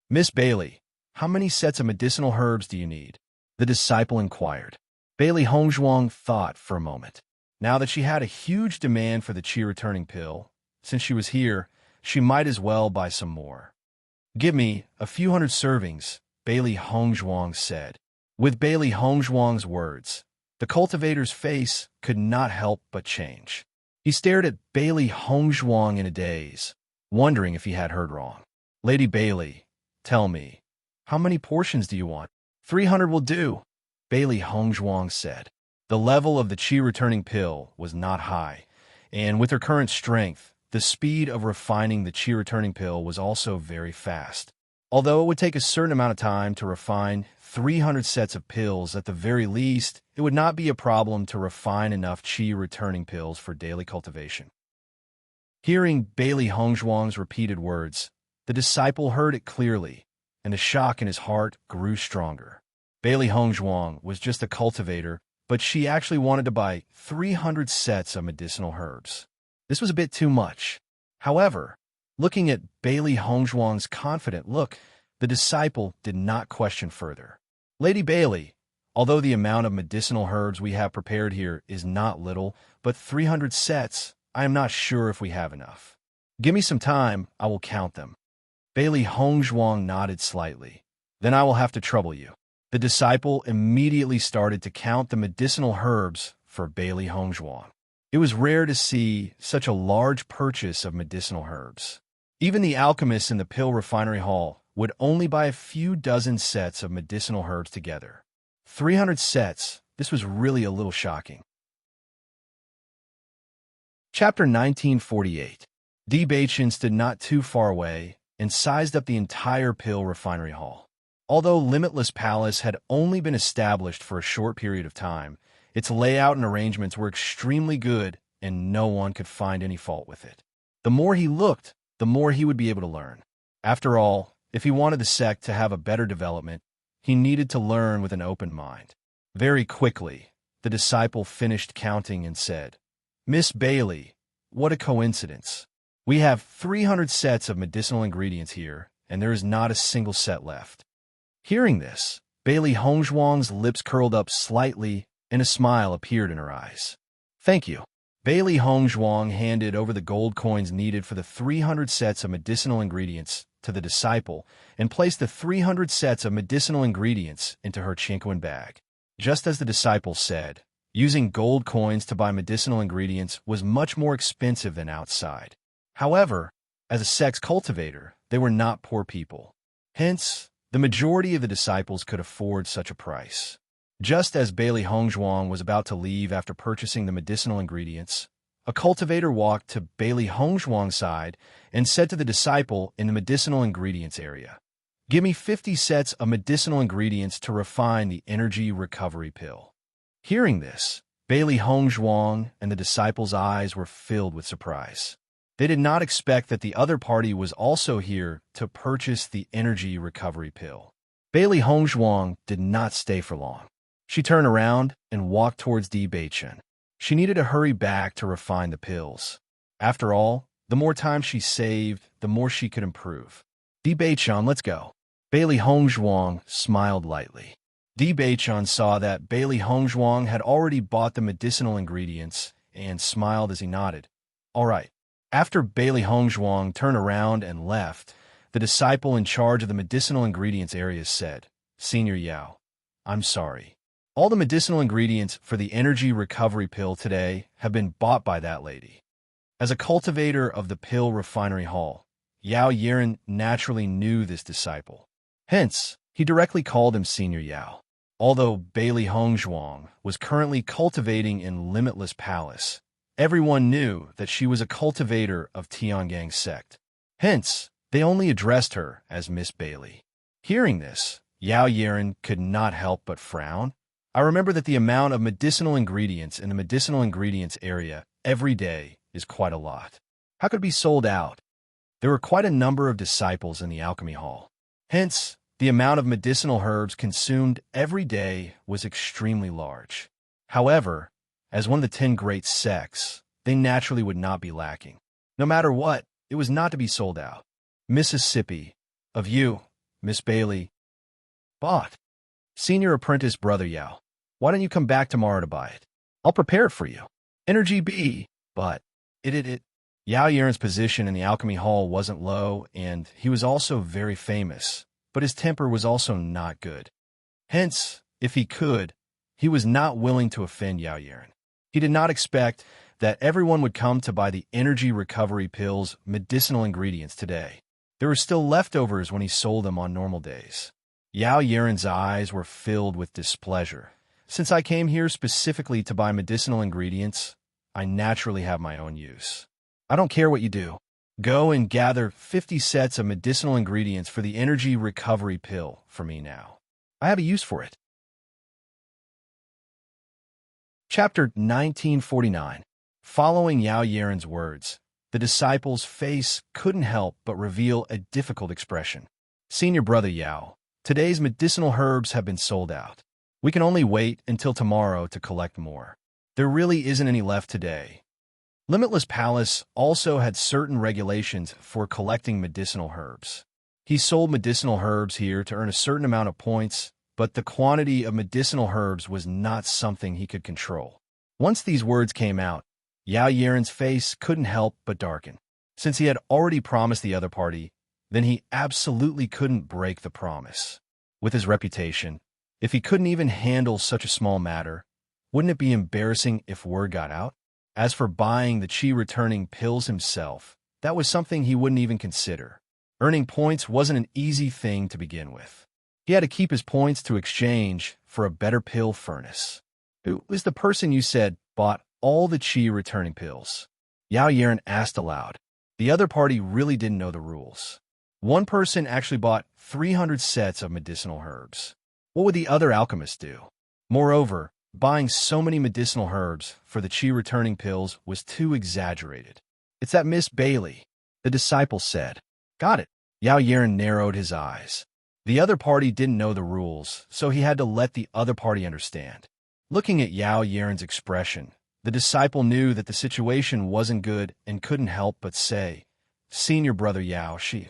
Miss Bailey, how many sets of medicinal herbs do you need? The disciple inquired. Bailey Hongzhuang thought for a moment. Now that she had a huge demand for the qi returning pill, since she was here, she might as well buy some more. Give me a few hundred servings, Bailey Hongzhuang said. With Bailey Hongzhuang's words, the cultivator's face could not help but change. He stared at Bailey Hongzhuang in a daze, wondering if he had heard wrong. Lady Bailey, tell me, how many portions do you want? 300 will do, Bailey Hongzhuang said. The level of the qi returning pill was not high, and with her current strength, the speed of refining the qi returning pill was also very fast. Although it would take a certain amount of time to refine 300 sets of pills at the very least, it would not be a problem to refine enough qi returning pills for daily cultivation. Hearing Bailey Hongzhuang's repeated words, the disciple heard it clearly, and the shock in his heart grew stronger. Bailey Hongzhuang was just a cultivator, but she actually wanted to buy 300 sets of medicinal herbs. This was a bit too much. However, looking at Bailey Hongzhuang's confident look, the disciple did not question further. Lady Bailey, although the amount of medicinal herbs we have prepared here is not little, but 300 sets, I am not sure if we have enough. Give me some time, I will count them. Bailey Hongzhuang nodded slightly. Then I will have to trouble you. The disciple immediately started to count the medicinal herbs for Bailey Hongzhuang. It was rare to see such a large purchase of medicinal herbs. Even the alchemists in the pill refinery hall would only buy a few dozen sets of medicinal herbs together. 300 sets, this was really a little shocking. Chapter 1948. Bewitching stood not too far away and sized up the entire pill refinery hall. Although Limitless Palace had only been established for a short period of time, its layout and arrangements were extremely good and no one could find any fault with it. The more he looked, the more he would be able to learn. After all, if he wanted the sect to have a better development, he needed to learn with an open mind. Very quickly, the disciple finished counting and said, "Miss Bailey, what a coincidence. We have 300 sets of medicinal ingredients here, and there is not a single set left." Hearing this, Bailey Hongzhuang's lips curled up slightly and a smile appeared in her eyes. "Thank you." Bailey Hongzhuang handed over the gold coins needed for the 300 sets of medicinal ingredients to the disciple and placed the 300 sets of medicinal ingredients into her chinquan bag. Just as the disciple said, using gold coins to buy medicinal ingredients was much more expensive than outside. However, as a sex cultivator, they were not poor people. Hence, the majority of the disciples could afford such a price. Just as Bailey Hongzhuang was about to leave after purchasing the medicinal ingredients, a cultivator walked to Bailey Hongzhuang's side and said to the disciple in the medicinal ingredients area, "Give me 50 sets of medicinal ingredients to refine the energy recovery pill." Hearing this, Bailey Hongzhuang and the disciple's eyes were filled with surprise. They did not expect that the other party was also here to purchase the energy recovery pill. Bailey Hongzhuang did not stay for long. She turned around and walked towards Bewitching. She needed to hurry back to refine the pills. After all, the more time she saved, the more she could improve. "Bewitching, let's go." Bailey Hongzhuang smiled lightly. Bewitching saw that Bailey Hongzhuang had already bought the medicinal ingredients and smiled as he nodded. "All right." After Bailey Hongzhuang turned around and left, the disciple in charge of the medicinal ingredients areas said, "Senior Yao, I'm sorry. All the medicinal ingredients for the energy recovery pill today have been bought by that lady." As a cultivator of the pill refinery hall, Yao Yiren naturally knew this disciple. Hence, he directly called him Senior Yao. Although Bailey Hongzhuang was currently cultivating in Limitless Palace, everyone knew that she was a cultivator of Tiangang's sect. Hence, they only addressed her as Miss Bailey. Hearing this, Yao Yiren could not help but frown. "I remember that the amount of medicinal ingredients in the medicinal ingredients area every day is quite a lot. How could it be sold out?" There were quite a number of disciples in the alchemy hall. Hence, the amount of medicinal herbs consumed every day was extremely large. However, as one of the 10 great sects, they naturally would not be lacking. No matter what, it was not to be sold out. "Mississippi, of you, Miss Bailey, bought. Senior apprentice brother Yao, why don't you come back tomorrow to buy it? I'll prepare it for you. Energy B, but it. Yao Yiren's position in the alchemy hall wasn't low, and he was also very famous, but his temper was also not good. Hence, if he could, he was not willing to offend Yao Yiren. He did not expect that everyone would come to buy the energy recovery pill's medicinal ingredients today. There were still leftovers when he sold them on normal days. Yao Yiren's eyes were filled with displeasure. "Since I came here specifically to buy medicinal ingredients, I naturally have my own use. I don't care what you do. Go and gather 50 sets of medicinal ingredients for the energy recovery pill for me now. I have a use for it." Chapter 1949. Following Yao Yiren's words, The disciple's face couldn't help but reveal a difficult expression. Senior Brother Yao, today's medicinal herbs have been sold out. We can only wait until tomorrow to collect more. There really isn't any left today. Limitless Palace also had certain regulations for collecting medicinal herbs. He sold medicinal herbs here to earn a certain amount of points, but the quantity of medicinal herbs was not something he could control. Once these words came out, Yao Yaren's face couldn't help but darken. Since he had already promised the other party, then he absolutely couldn't break the promise. With his reputation, if he couldn't even handle such a small matter, wouldn't it be embarrassing if word got out? As for buying the chi-returning pills himself, that was something he wouldn't even consider. Earning points wasn't an easy thing to begin with. He had to keep his points to exchange for a better pill furnace. Who was the person you said bought all the chi-returning pills? Yao Yaren asked aloud. The other party really didn't know the rules. One person actually bought 300 sets of medicinal herbs. What would the other alchemist do? Moreover, buying so many medicinal herbs for the chi-returning pills was too exaggerated. It's that Miss Bailey, the disciple said. Got it. Yao Yaren narrowed his eyes. The other party didn't know the rules, so he had to let the other party understand. Looking at Yao Yaren's expression, the disciple knew that the situation wasn't good and couldn't help but say, Senior Brother Yao Shi.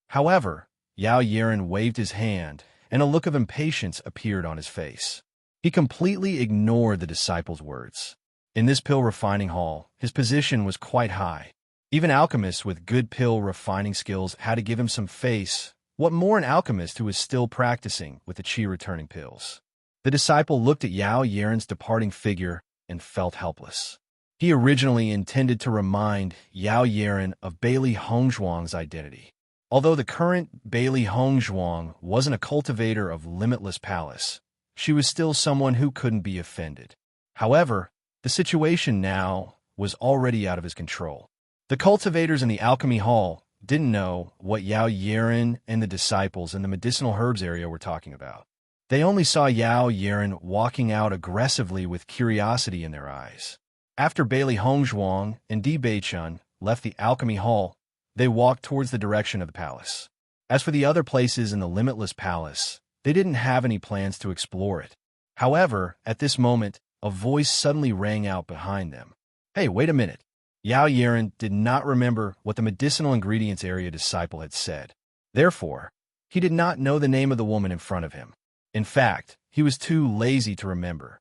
However, Yao Yaren waved his hand, and a look of impatience appeared on his face. He completely ignored the disciple's words. In this pill refining hall, his position was quite high. Even alchemists with good pill refining skills had to give him some face. What more an alchemist who was still practicing with the chi-returning pills? The disciple looked at Yao Yaren's departing figure and felt helpless. He originally intended to remind Yao Yaren of Bailey Hongzhuang's identity. Although the current Bailey Hongzhuang wasn't a cultivator of Limitless Palace, she was still someone who couldn't be offended. However, the situation now was already out of his control. The cultivators in the alchemy hall didn't know what Yao Yaren and the disciples in the medicinal herbs area were talking about. They only saw Yao Yaren walking out aggressively with curiosity in their eyes. After Bailey Hongzhuang and Di Beichun left the alchemy hall, they walked towards the direction of the palace. As for the other places in the Limitless Palace, they didn't have any plans to explore it. However, at this moment, a voice suddenly rang out behind them. Hey, wait a minute. Yao Yaren did not remember what the medicinal ingredients area disciple had said. Therefore, he did not know the name of the woman in front of him. In fact, he was too lazy to remember.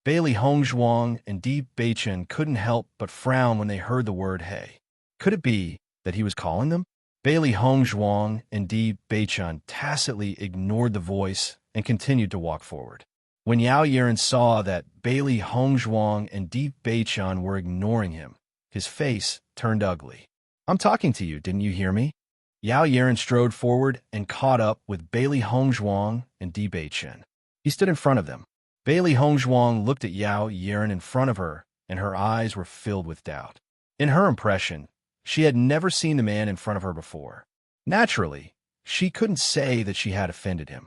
Bailey Hongzhuang and Di Beichun couldn't help but frown when they heard the word hey. Could it be that he was calling them? Bailey Hongzhuang and Di Beichun tacitly ignored the voice and continued to walk forward. When Yao Yaren saw that Bailey Hongzhuang and Di Beichun were ignoring him, his face turned ugly. I'm talking to you, didn't you hear me? Yao Yaren strode forward and caught up with Bailey Hongzhuang and Di Beichun. He stood in front of them. Bailey Hongzhuang looked at Yao Yaren in front of her, and her eyes were filled with doubt. In her impression, she had never seen the man in front of her before. Naturally, she couldn't say that she had offended him.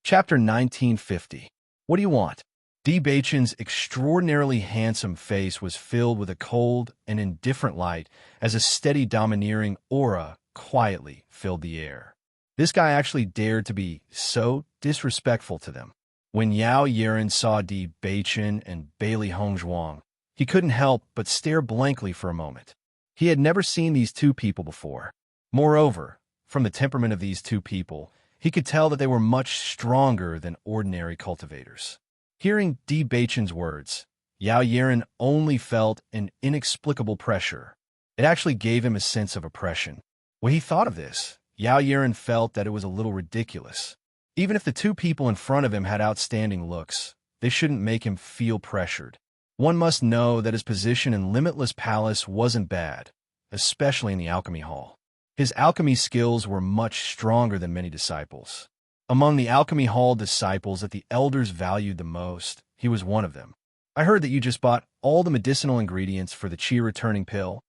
Chapter 1950. What do you want? Di Beichun's extraordinarily handsome face was filled with a cold and indifferent light as a steady domineering aura quietly filled the air. This guy actually dared to be so disrespectful to them. When Yao Yaren saw Di Beichun and Bailey Hongzhuang, he couldn't help but stare blankly for a moment. He had never seen these two people before. Moreover, from the temperament of these two people, he could tell that they were much stronger than ordinary cultivators. Hearing Di Beichun's words, Yao Yaren only felt an inexplicable pressure. It actually gave him a sense of oppression. When he thought of this, Yao Yaren felt that it was a little ridiculous. Even if the two people in front of him had outstanding looks, they shouldn't make him feel pressured. One must know that his position in Limitless Palace wasn't bad, especially in the alchemy hall. His alchemy skills were much stronger than many disciples. Among the alchemy hall disciples that the elders valued the most, he was one of them. I heard that you just bought all the medicinal ingredients for the chi-returning pill.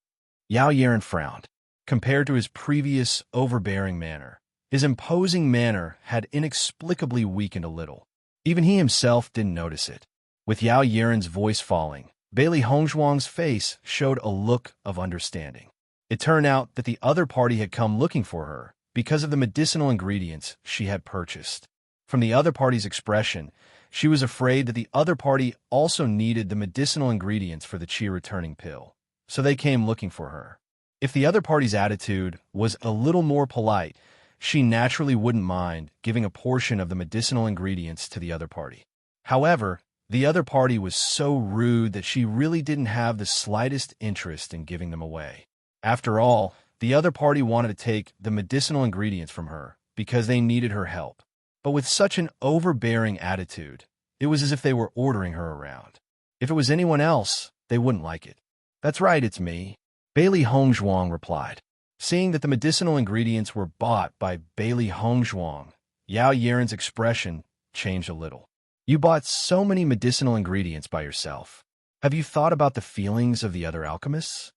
Yao Yaren frowned. Compared to his previous overbearing manner, his imposing manner had inexplicably weakened a little. Even he himself didn't notice it. With Yao Yaren's voice falling, Bailey Hongzhuang's face showed a look of understanding. It turned out that the other party had come looking for her because of the medicinal ingredients she had purchased. From the other party's expression, she was afraid that the other party also needed the medicinal ingredients for the qi returning pill, so they came looking for her. If the other party's attitude was a little more polite, she naturally wouldn't mind giving a portion of the medicinal ingredients to the other party. However, the other party was so rude that she really didn't have the slightest interest in giving them away. After all, the other party wanted to take the medicinal ingredients from her because they needed her help. But with such an overbearing attitude, it was as if they were ordering her around. If it was anyone else, they wouldn't like it. "That's right, it's me," Bailey Hongzhuang replied. Seeing that the medicinal ingredients were bought by Bailey Hongzhuang, Yao Yaren's expression changed a little. "You bought so many medicinal ingredients by yourself. Have you thought about the feelings of the other alchemists?"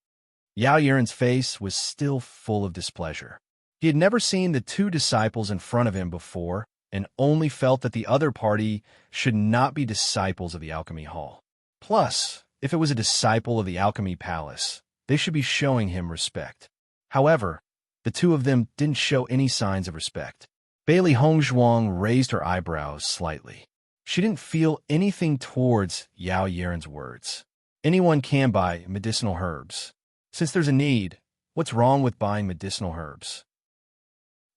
Yao Yaren's face was still full of displeasure. He had never seen the two disciples in front of him before and only felt that the other party should not be disciples of the Alchemy Hall. Plus, if it was a disciple of the Alchemy Palace, they should be showing him respect. However, the two of them didn't show any signs of respect. Bailey Hongzhuang raised her eyebrows slightly. She didn't feel anything towards Yao Yaren's words. Anyone can buy medicinal herbs. Since there's a need, what's wrong with buying medicinal herbs?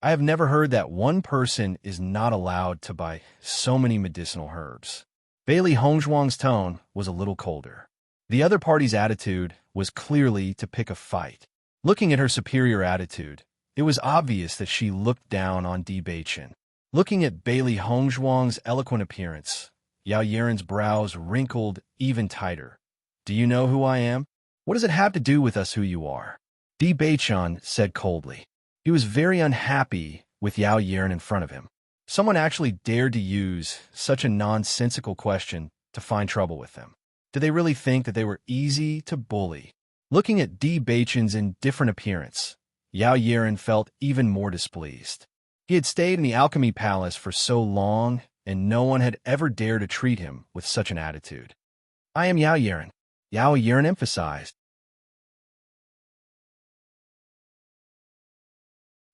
I have never heard that one person is not allowed to buy so many medicinal herbs. Bailey Hongzhuang's tone was a little colder. The other party's attitude was clearly to pick a fight. Looking at her superior attitude, it was obvious that she looked down on Bewitching. Looking at Bailey Hongzhuang's eloquent appearance, Yao Yaren's brows wrinkled even tighter. "Do you know who I am? What does it have to do with us who you are?" Bewitching said coldly. He was very unhappy with Yao Yaren in front of him. Someone actually dared to use such a nonsensical question to find trouble with them. Did they really think that they were easy to bully? Looking at Bewitching's indifferent appearance, Yao Yaren felt even more displeased. He had stayed in the Alchemy Palace for so long, and no one had ever dared to treat him with such an attitude. "I am Yao Yaren," Yao Yaren emphasized.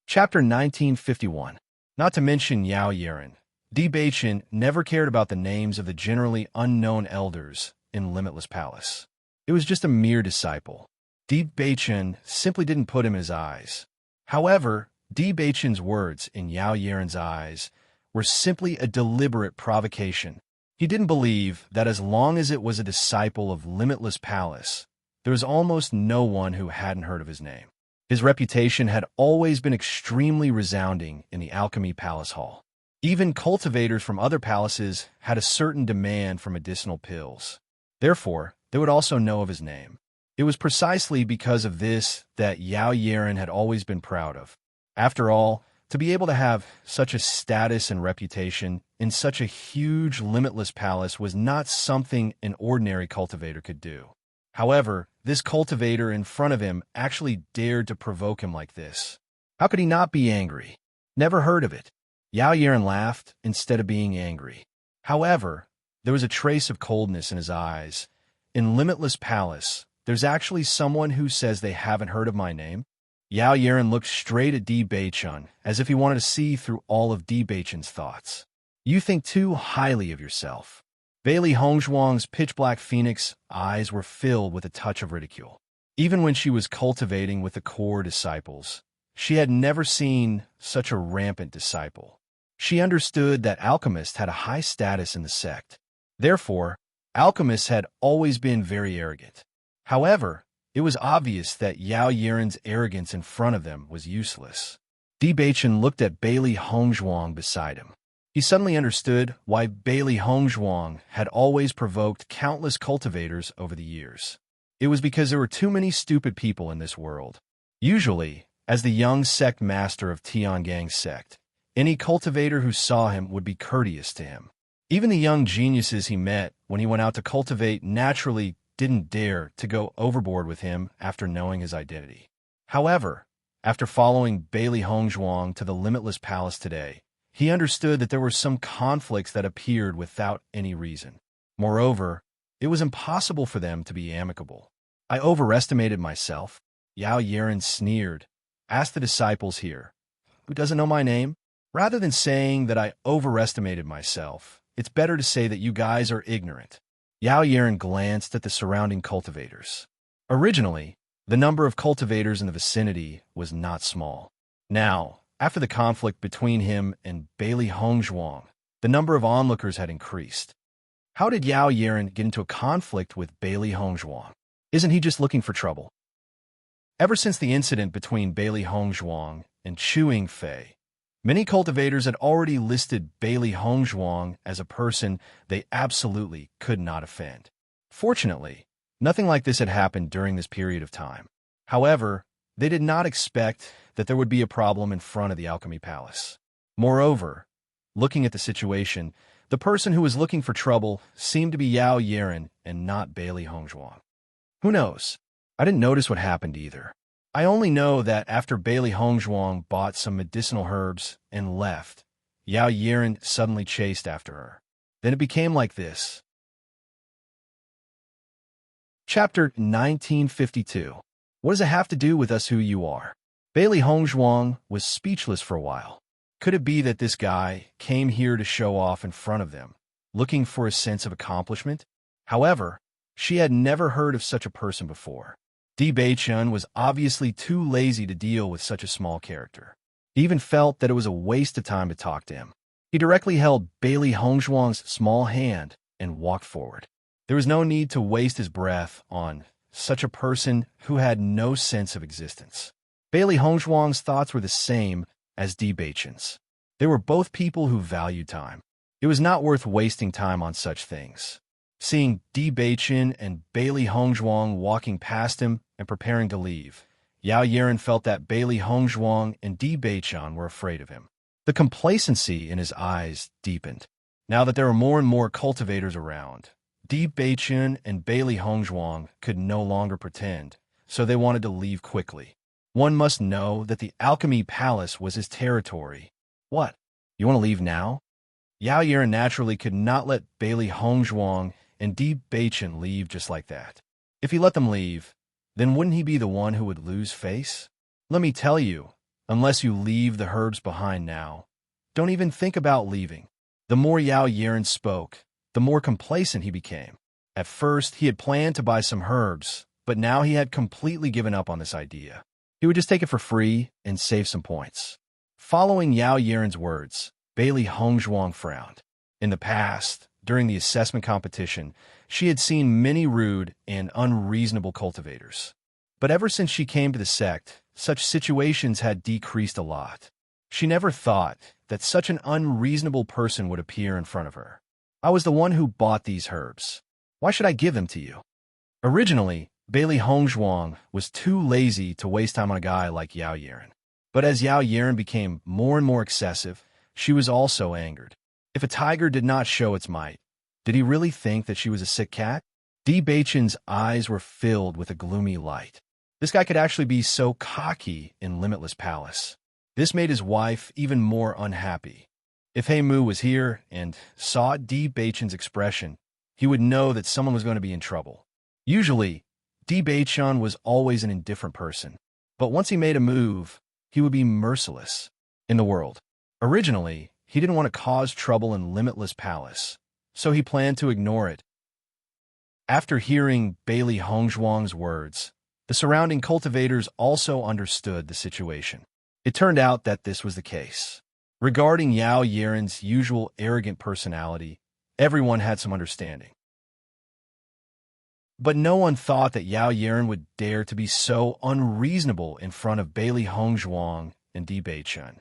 Chapter 1951. Not to mention Yao Yaren, Bewitching never cared about the names of the generally unknown elders in Limitless Palace. It was just a mere disciple. Bewitching simply didn't put him in his eyes. However, Bewitching's words in Yao Yaren's eyes were simply a deliberate provocation. He didn't believe that as long as it was a disciple of Limitless Palace, there was almost no one who hadn't heard of his name. His reputation had always been extremely resounding in the Alchemy Palace Hall. Even cultivators from other palaces had a certain demand for medicinal pills. Therefore, they would also know of his name. It was precisely because of this that Yao Yaren had always been proud of. After all, to be able to have such a status and reputation in such a huge, limitless palace was not something an ordinary cultivator could do. However, this cultivator in front of him actually dared to provoke him like this. How could he not be angry? Never heard of it. Yao Yaren laughed instead of being angry. However, there was a trace of coldness in his eyes. In Limitless Palace, there's actually someone who says they haven't heard of my name? Yao Yaren looked straight at Bewitching, as if he wanted to see through all of Bewitching's thoughts. "You think too highly of yourself." Bailey Hongzhuang's pitch-black phoenix eyes were filled with a touch of ridicule. Even when she was cultivating with the core disciples, she had never seen such a rampant disciple. She understood that alchemists had a high status in the sect. Therefore, alchemists had always been very arrogant. However, it was obvious that Yao Yaren's arrogance in front of them was useless. Bewitching looked at Bailey Hongzhuang beside him. He suddenly understood why Bailey Hongzhuang had always provoked countless cultivators over the years. It was because there were too many stupid people in this world. Usually, as the young sect master of Tiangang's sect, any cultivator who saw him would be courteous to him. Even the young geniuses he met when he went out to cultivate naturally didn't dare to go overboard with him after knowing his identity. However, after following Bailey Hongzhuang to the Limitless Palace today, he understood that there were some conflicts that appeared without any reason. Moreover, It was impossible for them to be amicable. I overestimated myself. Yao Yiren sneered. Ask the disciples here. Who doesn't know my name? Rather than saying that I overestimated myself, it's better to say that you guys are ignorant. Yao Yiren glanced at the surrounding cultivators. Originally, the number of cultivators in the vicinity was not small. Now, after the conflict between him and Bailey Hongzhuang, the number of onlookers had increased. How did Yao Yiren get into a conflict with Bailey Hongzhuang? Isn't he just looking for trouble? Ever since the incident between Bailey Hongzhuang and Chu Yingfei, many cultivators had already listed Bailey Hongzhuang as a person they absolutely could not offend. Fortunately, nothing like this had happened during this period of time. However, they did not expect that there would be a problem in front of the Alchemy Palace. Moreover, looking at the situation, the person who was looking for trouble seemed to be Yao Yiren and not Bailey Hongzhuang. Who knows? I didn't notice what happened either. I only know that after Bailey Hongzhuang bought some medicinal herbs and left, Yao Yiren suddenly chased after her. Then it became like this. Chapter 1952. What does it have to do with us who you are? Bailey Hongzhuang was speechless for a while. Could it be that this guy came here to show off in front of them, looking for a sense of accomplishment? However, she had never heard of such a person before. Di Beichun was obviously too lazy to deal with such a small character. He even felt that it was a waste of time to talk to him. He directly held Bailey Hongzhuang's small hand and walked forward. There was no need to waste his breath on such a person who had no sense of existence. Bailey Hongzhuang's thoughts were the same as Di Beichun's. They were both people who valued time. It was not worth wasting time on such things. Seeing Di Beichun and Bailey Hongzhuang walking past him and preparing to leave, Yao Yiren felt that Bailey Hongzhuang and Di Beichun were afraid of him. The complacency in his eyes deepened. Now that there were more and more cultivators around, Di Beichun and Bailey Hongzhuang could no longer pretend, so they wanted to leave quickly. One must know that the Alchemy Palace was his territory. What? You want to leave now? Yao Yiren naturally could not let Bailey Hongzhuang and Di Beichun leave just like that. If he let them leave, then wouldn't he be the one who would lose face? Let me tell you, unless you leave the herbs behind now, don't even think about leaving. The more Yao Yiren spoke, the more complacent he became. At first, he had planned to buy some herbs, but now he had completely given up on this idea. He would just take it for free and save some points. Following Yao Yiren's words, Bailey Hongzhuang frowned. In the past, during the assessment competition, she had seen many rude and unreasonable cultivators. But ever since she came to the sect, such situations had decreased a lot. She never thought that such an unreasonable person would appear in front of her. I was the one who bought these herbs. Why should I give them to you? Originally, Bailey Hongzhuang was too lazy to waste time on a guy like Yao Yiren. But as Yao Yiren became more and more excessive, she was also angered. If a tiger did not show its might, did he really think that she was a sick cat? Di Beichun's eyes were filled with a gloomy light. This guy could actually be so cocky in Limitless Palace. This made his wife even more unhappy. If He Mu was here and saw Di Beichun's expression, he would know that someone was going to be in trouble. Usually, Di Beichun was always an indifferent person, but once he made a move, he would be merciless. In the world, originally, he didn't want to cause trouble in Limitless Palace, so he planned to ignore it. After hearing Bailey Hongzhuang's words, the surrounding cultivators also understood the situation. It turned out that this was the case. Regarding Yao Yiren's usual arrogant personality, everyone had some understanding. But no one thought that Yao Yiren would dare to be so unreasonable in front of Bailey Hongzhuang and Di Beichun.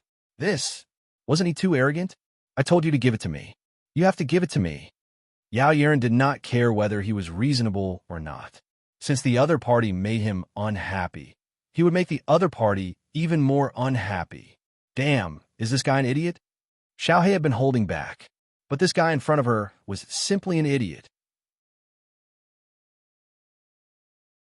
Wasn't he too arrogant? I told you to give it to me. You have to give it to me. Yao Yiren did not care whether he was reasonable or not. Since the other party made him unhappy, he would make the other party even more unhappy. Damn, is this guy an idiot? Xiaohe had been holding back, but this guy in front of her was simply an idiot.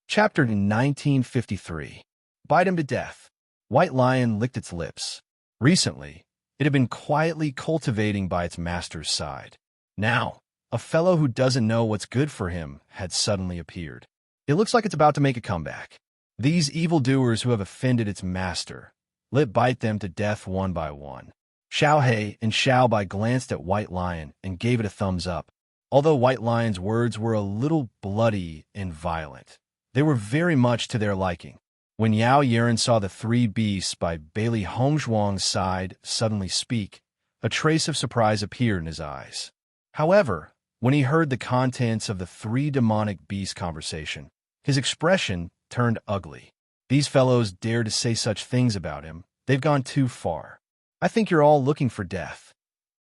Chapter 1953. Bite him to death. White Lion licked its lips. Recently, it had been quietly cultivating by its master's side. Now, a fellow who doesn't know what's good for him had suddenly appeared. It looks like it's about to make a comeback. These evildoers who have offended its master, let it bite them to death one by one. Xiao He and Xiao Bai glanced at White Lion and gave it a thumbs up. Although White Lion's words were a little bloody and violent, they were very much to their liking. When Yao Yiren saw the three beasts by Bailey Hongzhuang's side suddenly speak, a trace of surprise appeared in his eyes. However, when he heard the contents of the three demonic beasts' conversation, his expression turned ugly. These fellows dare to say such things about him. They've gone too far. I think you're all looking for death.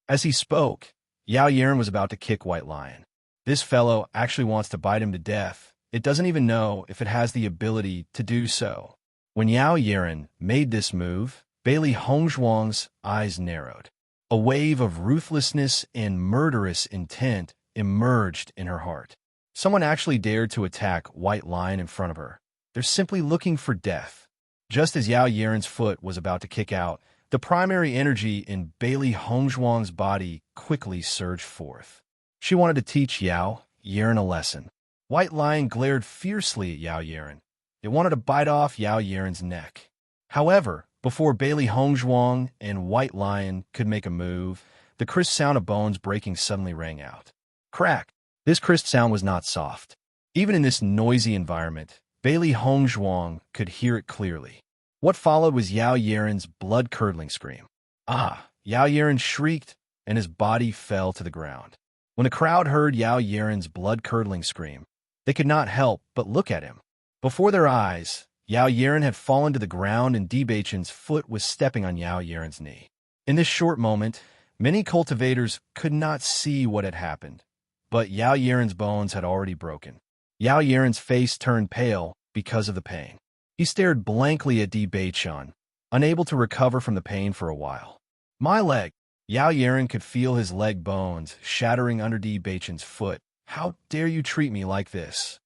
As he spoke, Yao Yiren was about to kick White Lion. This fellow actually wants to bite him to death. It doesn't even know if it has the ability to do so. When Yao Yiren made this move, Bailey Hongzhuang's eyes narrowed. A wave of ruthlessness and murderous intent emerged in her heart. Someone actually dared to attack White Lion in front of her. They're simply looking for death. Just as Yao Yiren's foot was about to kick out, the primary energy in Bailey Hongzhuang's body quickly surged forth. She wanted to teach Yao Yiren a lesson. White Lion glared fiercely at Yao Yiren. It wanted to bite off Yao Yiren's neck. However, before Bailey Hongzhuang and White Lion could make a move, the crisp sound of bones breaking suddenly rang out. Crack! This crisp sound was not soft. Even in this noisy environment, Bailey Hongzhuang could hear it clearly. What followed was Yao Yiren's blood-curdling scream. Ah! Yao Yiren shrieked, and his body fell to the ground. When the crowd heard Yao Yiren's blood-curdling scream, they could not help but look at him. Before their eyes, Yao Yiren had fallen to the ground and Bewitching's foot was stepping on Yao Yiren's knee. In this short moment, many cultivators could not see what had happened, but Yao Yiren's bones had already broken. Yao Yiren's face turned pale because of the pain. He stared blankly at Bewitching, unable to recover from the pain for a while. My leg! Yao Yiren could feel his leg bones shattering under Bewitching's foot. How dare you treat me like this?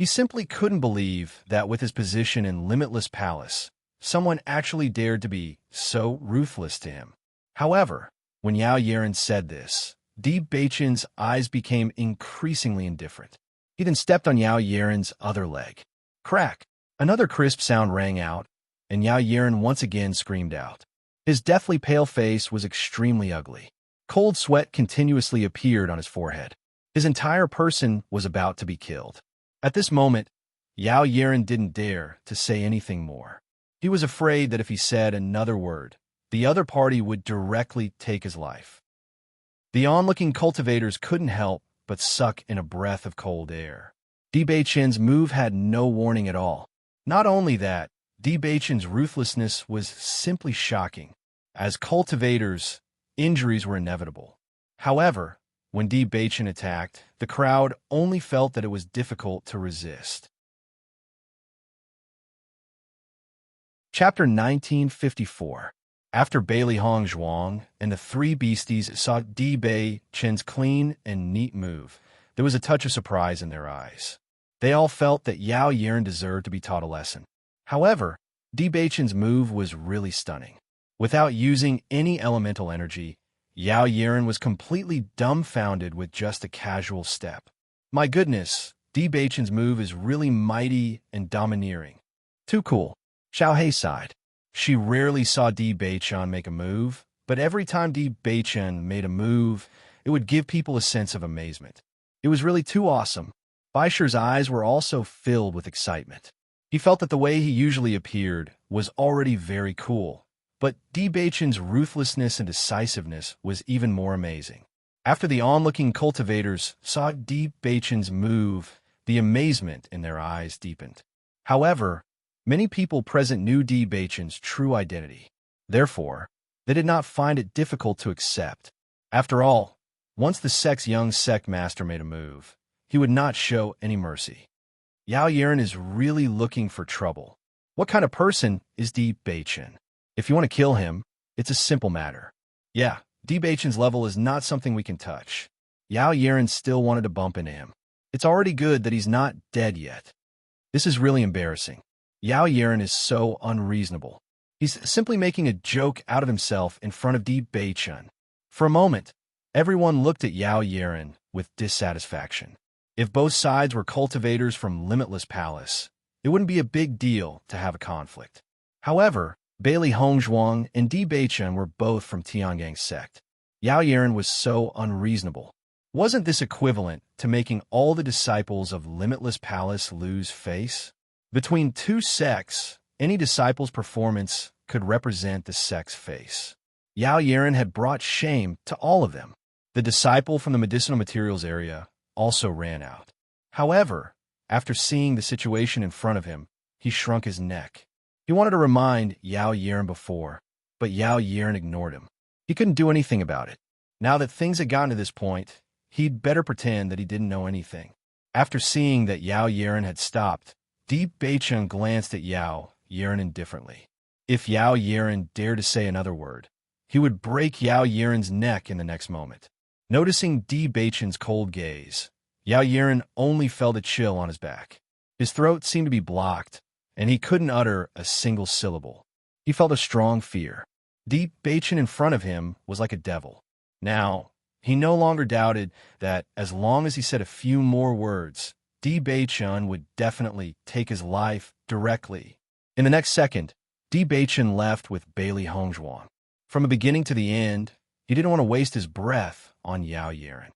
He simply couldn't believe that with his position in Limitless Palace, someone actually dared to be so ruthless to him. However, when Yao Yiren said this, Bewitching's eyes became increasingly indifferent. He then stepped on Yao Yiren's other leg. Crack! Another crisp sound rang out, and Yao Yiren once again screamed out. His deathly pale face was extremely ugly. Cold sweat continuously appeared on his forehead. His entire person was about to be killed. At this moment, Yao Yiren didn't dare to say anything more. He was afraid that if he said another word, the other party would directly take his life. The onlooking cultivators couldn't help but suck in a breath of cold air. Bewitching's move had no warning at all. Not only that, Bewitching's ruthlessness was simply shocking. As cultivators, injuries were inevitable. However, when Bewitching attacked, the crowd only felt that it was difficult to resist. Chapter 1954. After Bailey Hongzhuang and the three beasties saw Bewitching's clean and neat move, there was a touch of surprise in their eyes. They all felt that Yao Yiren deserved to be taught a lesson. However, Bewitching's move was really stunning. Without using any elemental energy, Yao Yiren was completely dumbfounded with just a casual step. My goodness, Bewitching's move is really mighty and domineering. Too cool. Xiao He sighed. She rarely saw Bewitching make a move, but every time Bewitching made a move, it would give people a sense of amazement. It was really too awesome. Baisher's eyes were also filled with excitement. He felt that the way he usually appeared was already very cool, but Bewitching's ruthlessness and decisiveness was even more amazing. After the onlooking cultivators saw Bewitching's move, the amazement in their eyes deepened. However, many people present knew Bewitching's true identity. Therefore, they did not find it difficult to accept. After all, once the young sect master made a move, he would not show any mercy. Yao Yiren is really looking for trouble. What kind of person is Bewitching? If you want to kill him, it's a simple matter. Yeah, Bewitching's level is not something we can touch. Yao Yiren still wanted to bump into him. It's already good that he's not dead yet. This is really embarrassing. Yao Yiren is so unreasonable. He's simply making a joke out of himself in front of Bewitching. For a moment, everyone looked at Yao Yiren with dissatisfaction. If both sides were cultivators from Limitless Palace, it wouldn't be a big deal to have a conflict. However, Bailey Hongzhuang and Di Beichen were both from Tiangang's sect. Yao Yiren was so unreasonable. Wasn't this equivalent to making all the disciples of Limitless Palace lose face? Between two sects, any disciple's performance could represent the sect's face. Yao Yiren had brought shame to all of them. The disciple from the medicinal materials area also ran out. However, after seeing the situation in front of him, he shrunk his neck. He wanted to remind Yao Yiren before, but Yao Yiren ignored him. He couldn't do anything about it. Now that things had gotten to this point, he'd better pretend that he didn't know anything. After seeing that Yao Yiren had stopped, Di Beichen glanced at Yao Yiren indifferently. If Yao Yiren dared to say another word, he would break Yao Yiren's neck in the next moment. Noticing Di Beichen's cold gaze, Yao Yiren only felt a chill on his back. His throat seemed to be blocked, and he couldn't utter a single syllable. He felt a strong fear. Di Beichen in front of him was like a devil. Now, he no longer doubted that as long as he said a few more words, Di Beichen would definitely take his life directly. In the next second, Di Beichen left with Bailey Hongzhuang. From the beginning to the end, he didn't want to waste his breath on Yao Yiren.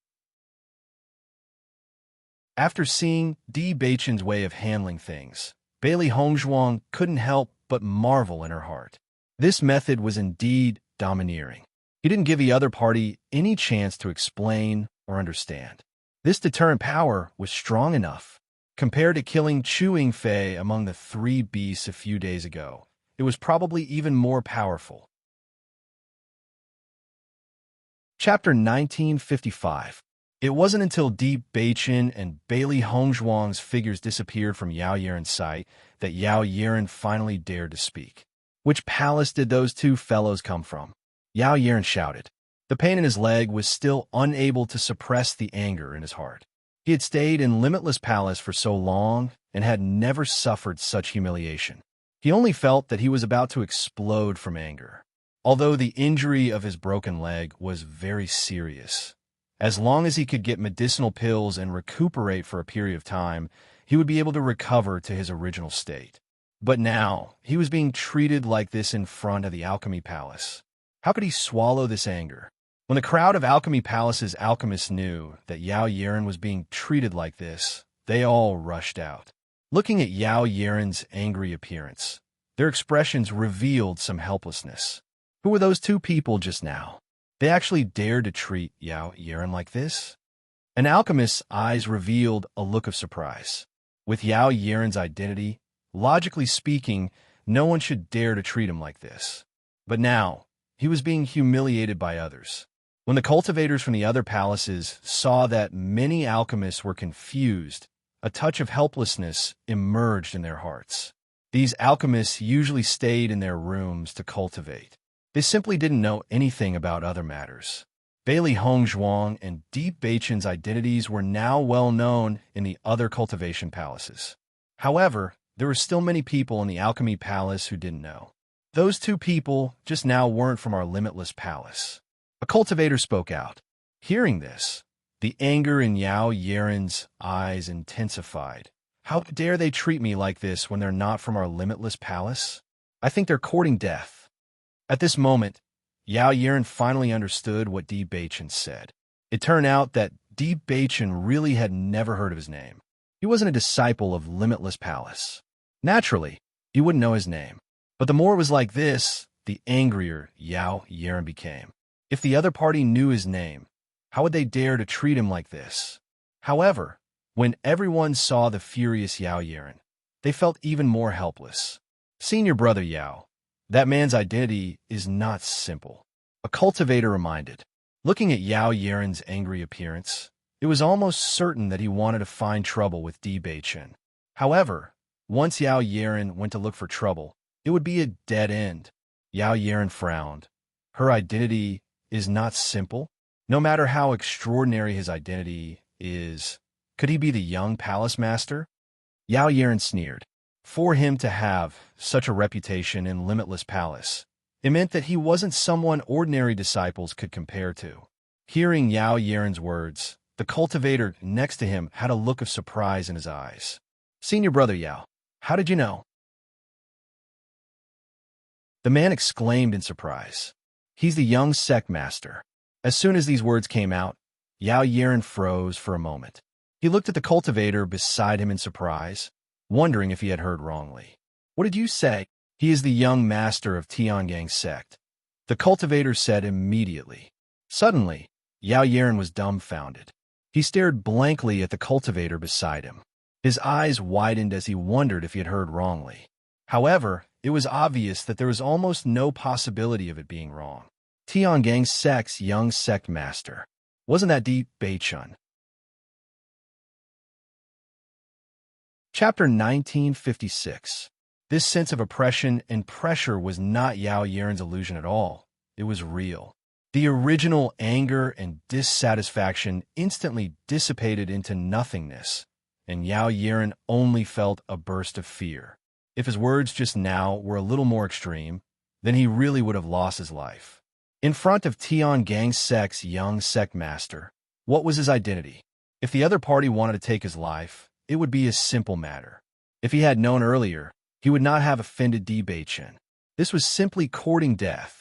After seeing Di Beichen's way of handling things, Bailey Hongzhuang couldn't help but marvel in her heart. This method was indeed domineering. He didn't give the other party any chance to explain or understand. This deterrent power was strong enough. Compared to killing Chu Yingfei among the three beasts a few days ago, it was probably even more powerful. Chapter 1955. It wasn't until Di Beichen and Bailey Hongzhuang's figures disappeared from Yao Yiren's sight that Yao Yiren finally dared to speak. Which palace did those two fellows come from? Yao Yiren shouted. The pain in his leg was still unable to suppress the anger in his heart. He had stayed in Limitless Palace for so long and had never suffered such humiliation. He only felt that he was about to explode from anger. Although the injury of his broken leg was very serious, as long as he could get medicinal pills and recuperate for a period of time, he would be able to recover to his original state. But now, he was being treated like this in front of the Alchemy Palace. How could he swallow this anger? When the crowd of Alchemy Palace's alchemists knew that Yao Yiren was being treated like this, they all rushed out. Looking at Yao Yiren's angry appearance, their expressions revealed some helplessness. Who were those two people just now? They actually dared to treat Yao Yiren like this? An alchemist's eyes revealed a look of surprise. With Yao Yiren's identity, logically speaking, no one should dare to treat him like this. But now, he was being humiliated by others. When the cultivators from the other palaces saw that many alchemists were confused, a touch of helplessness emerged in their hearts. These alchemists usually stayed in their rooms to cultivate. They simply didn't know anything about other matters. Bailey Hongzhuang and Di Beichen's identities were now well known in the other cultivation palaces. However, there were still many people in the Alchemy Palace who didn't know. Those two people just now weren't from our Limitless Palace. A cultivator spoke out. Hearing this, the anger in Yao Yiren's eyes intensified. How dare they treat me like this when they're not from our Limitless Palace? I think they're courting death. At this moment, Yao Yiren finally understood what Di Beichen said. It turned out that Di Beichen really had never heard of his name. He wasn't a disciple of Limitless Palace. Naturally, he wouldn't know his name. But the more it was like this, the angrier Yao Yiren became. If the other party knew his name, how would they dare to treat him like this? However, when everyone saw the furious Yao Yiren, they felt even more helpless. Senior brother Yao, that man's identity is not simple. A cultivator reminded. Looking at Yao Yiren's angry appearance, it was almost certain that he wanted to find trouble with Di Beichen. However, once Yao Yiren went to look for trouble, it would be a dead end. Yao Yiren frowned. Her identity is not simple? No matter how extraordinary his identity is, could he be the young palace master? Yao Yiren sneered. For him to have such a reputation in Limitless Palace, it meant that he wasn't someone ordinary disciples could compare to. Hearing Yao Yiren's words, The cultivator next to him had a look of surprise in his eyes. "Senior brother Yao, how did you know?" The man exclaimed in surprise. "He's the young sect master." As soon as these words came out, Yao Yiren froze for a moment. He looked at the cultivator beside him in surprise, wondering if he had heard wrongly. "What did you say?" "He is the young master of Tiangang's sect," the cultivator said immediately. Suddenly, Yao Yiren was dumbfounded. He stared blankly at the cultivator beside him. His eyes widened as he wondered if he had heard wrongly. However, it was obvious that there was almost no possibility of it being wrong. Tiangang's sect's young sect master. Wasn't that Di Beichun? Chapter 1956. This sense of oppression and pressure was not Yao Yiren's illusion at all. It was real. The original anger and dissatisfaction instantly dissipated into nothingness, and Yao Yiren only felt a burst of fear. If his words just now were a little more extreme, then he really would have lost his life. In front of Tiangang sect's young sect master, what was his identity? If the other party wanted to take his life, it would be a simple matter. If he had known earlier, he would not have offended Di Beichun. This was simply courting death.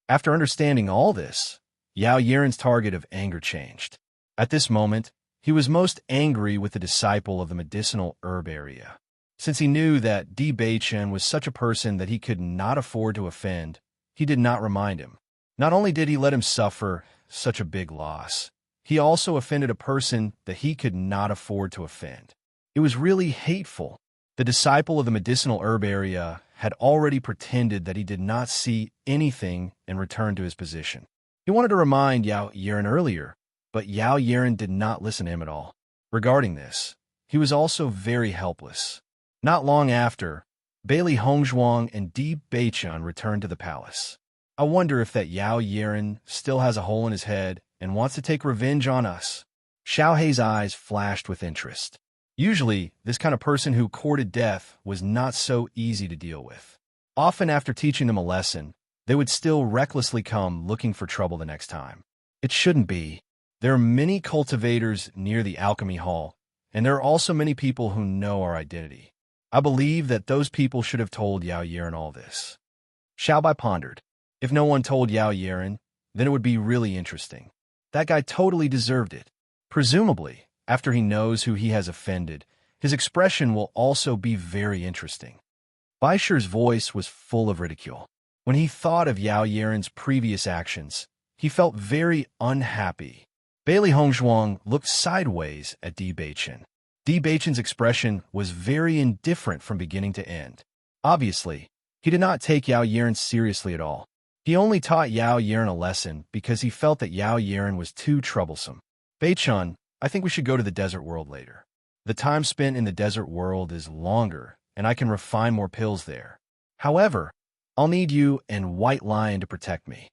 After understanding all this, Yao Yiren's target of anger changed. At this moment, he was most angry with the disciple of the medicinal herb area. Since he knew that Di Beichun was such a person that he could not afford to offend, he did not remind him. Not only did he let him suffer such a big loss, he also offended a person that he could not afford to offend. It was really hateful. The disciple of the medicinal herb area had already pretended that he did not see anything and returned to his position. He wanted to remind Yao Yiren earlier, but Yao Yiren did not listen to him at all. Regarding this, he was also very helpless. Not long after, Bailey Hongzhuang and Di Beichun returned to the palace. "I wonder if that Yao Yiren still has a hole in his head and wants to take revenge on us." Xiao Hei's eyes flashed with interest. Usually, this kind of person who courted death was not so easy to deal with. Often after teaching them a lesson, they would still recklessly come looking for trouble the next time. It shouldn't be. There are many cultivators near the alchemy hall, and there are also many people who know our identity. I believe that those people should have told Yao Yiren all this. Xiao Bai pondered. If no one told Yao Yiren, then it would be really interesting. That guy totally deserved it. Presumably, after he knows who he has offended, his expression will also be very interesting. Bai Shi's voice was full of ridicule. When he thought of Yao Yiren's previous actions, he felt very unhappy. Bailey Hongzhuang looked sideways at Di Beichun. Di Beichun's expression was very indifferent from beginning to end. Obviously, he did not take Yao Yiren seriously at all. He only taught Yao Yiren a lesson because he felt that Yao Yiren was too troublesome. "Beichun, I think we should go to the desert world later. The time spent in the desert world is longer, and I can refine more pills there. However, I'll need you and White Lion to protect me."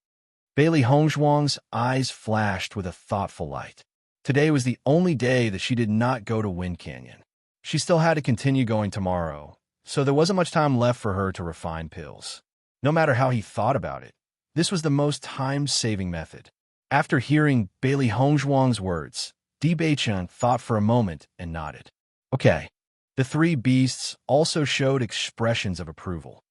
Bailey Hongzhuang's eyes flashed with a thoughtful light. Today was the only day that she did not go to Wind Canyon. She still had to continue going tomorrow, so there wasn't much time left for her to refine pills. No matter how he thought about it, this was the most time-saving method. After hearing Bailey Hongzhuang's words, Di Beichun thought for a moment and nodded. Okay. The three beasts also showed expressions of approval.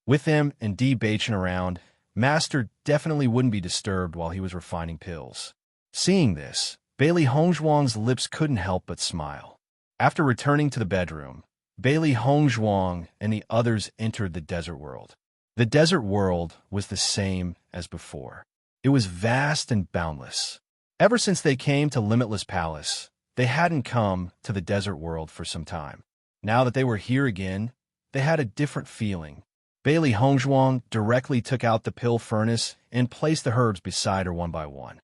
With them and Di Beichun around, Master definitely wouldn't be disturbed while he was refining pills. Seeing this, Bailey Hongzhuang's lips couldn't help but smile. After returning to the bedroom, Bailey Hongzhuang and the others entered the desert world. The desert world was the same as before. It was vast and boundless. Ever since they came to Limitless Palace, they hadn't come to the desert world for some time. Now that they were here again, they had a different feeling. Bailey Hongzhuang directly took out the pill furnace and placed the herbs beside her one by one.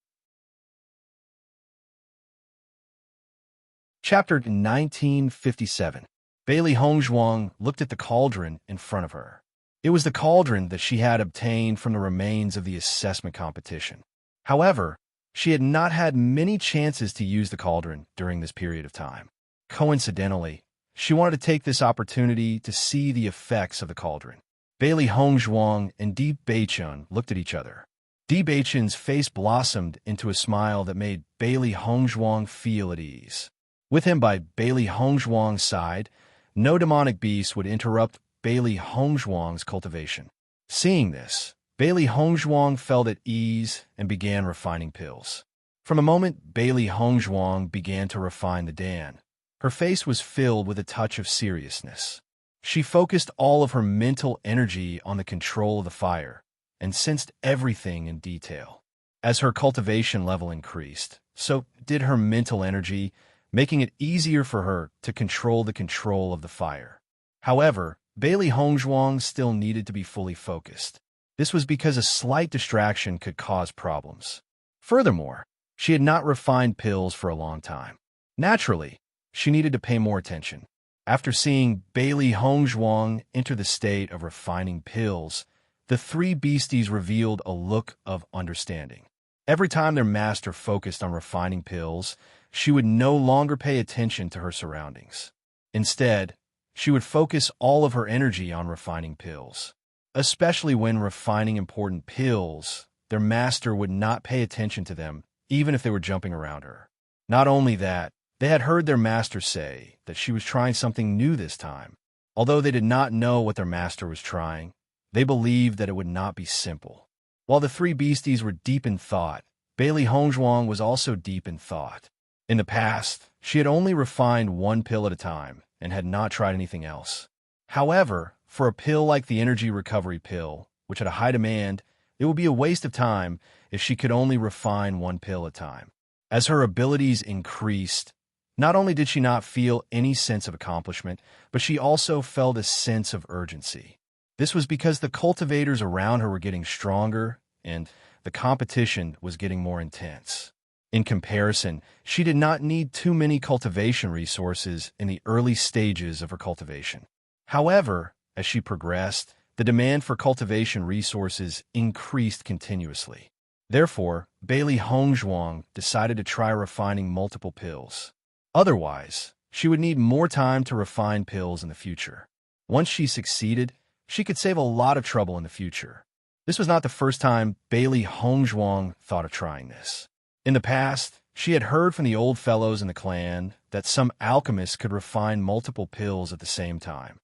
Chapter 1957. Bailey Hongzhuang looked at the cauldron in front of her. It was the cauldron that she had obtained from the remains of the assessment competition. However, she had not had many chances to use the cauldron during this period of time. Coincidentally, she wanted to take this opportunity to see the effects of the cauldron. Bailey Hongzhuang and Di Beichun looked at each other. Di Beichen's face blossomed into a smile that made Bailey Hongzhuang feel at ease. With him by Bailey Hongzhuang's side, no demonic beast would interrupt Bailey Hongzhuang's cultivation. Seeing this, Bailey Hongzhuang felt at ease and began refining pills. From the moment Bailey Hongzhuang began to refine the Dan, her face was filled with a touch of seriousness. She focused all of her mental energy on the control of the fire and sensed everything in detail. As her cultivation level increased, so did her mental energy, making it easier for her to control the control of the fire. However, Bailey Hongzhuang still needed to be fully focused. This was because a slight distraction could cause problems. Furthermore, she had not refined pills for a long time. Naturally, she needed to pay more attention. After seeing Bailey Hongzhuang enter the state of refining pills, the three beasties revealed a look of understanding. Every time their master focused on refining pills, she would no longer pay attention to her surroundings. Instead, she would focus all of her energy on refining pills. Especially when refining important pills, their master would not pay attention to them, even if they were jumping around her. Not only that, they had heard their master say that she was trying something new this time. Although they did not know what their master was trying, they believed that it would not be simple. While the three beasties were deep in thought, Bailey Hongzhuang was also deep in thought. In the past, she had only refined one pill at a time and had not tried anything else. However, for a pill like the energy recovery pill, which had a high demand, it would be a waste of time if she could only refine one pill at a time. As her abilities increased, not only did she not feel any sense of accomplishment, but she also felt a sense of urgency. This was because the cultivators around her were getting stronger and the competition was getting more intense. In comparison, she did not need too many cultivation resources in the early stages of her cultivation. However, as she progressed, the demand for cultivation resources increased continuously. Therefore, Bailey Hongzhuang decided to try refining multiple pills. Otherwise, she would need more time to refine pills in the future. Once she succeeded, she could save a lot of trouble in the future. This was not the first time Bailey Hongzhuang thought of trying this. In the past, she had heard from the old fellows in the clan that some alchemists could refine multiple pills at the same time.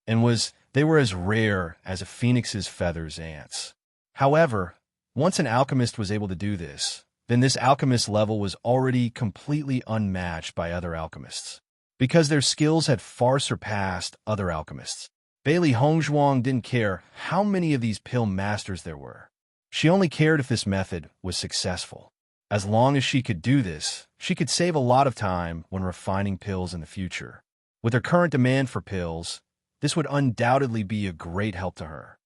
They were as rare as a phoenix's feathers ants. However, once an alchemist was able to do this, then this alchemist level was already completely unmatched by other alchemists. Because their skills had far surpassed other alchemists, Bailey Hongzhuang didn't care how many of these pill masters there were. She only cared if this method was successful. As long as she could do this, she could save a lot of time when refining pills in the future. With her current demand for pills, this would undoubtedly be a great help to her.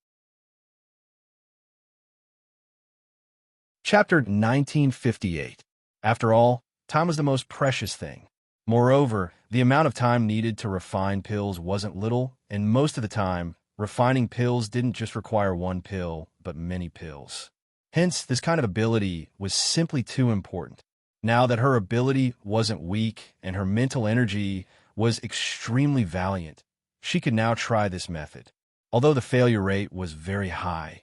Chapter 1958. After all, time was the most precious thing. Moreover, the amount of time needed to refine pills wasn't little, and most of the time, refining pills didn't just require one pill, but many pills. Hence, this kind of ability was simply too important. Now that her ability wasn't weak and her mental energy was extremely valiant, she could now try this method. Although the failure rate was very high,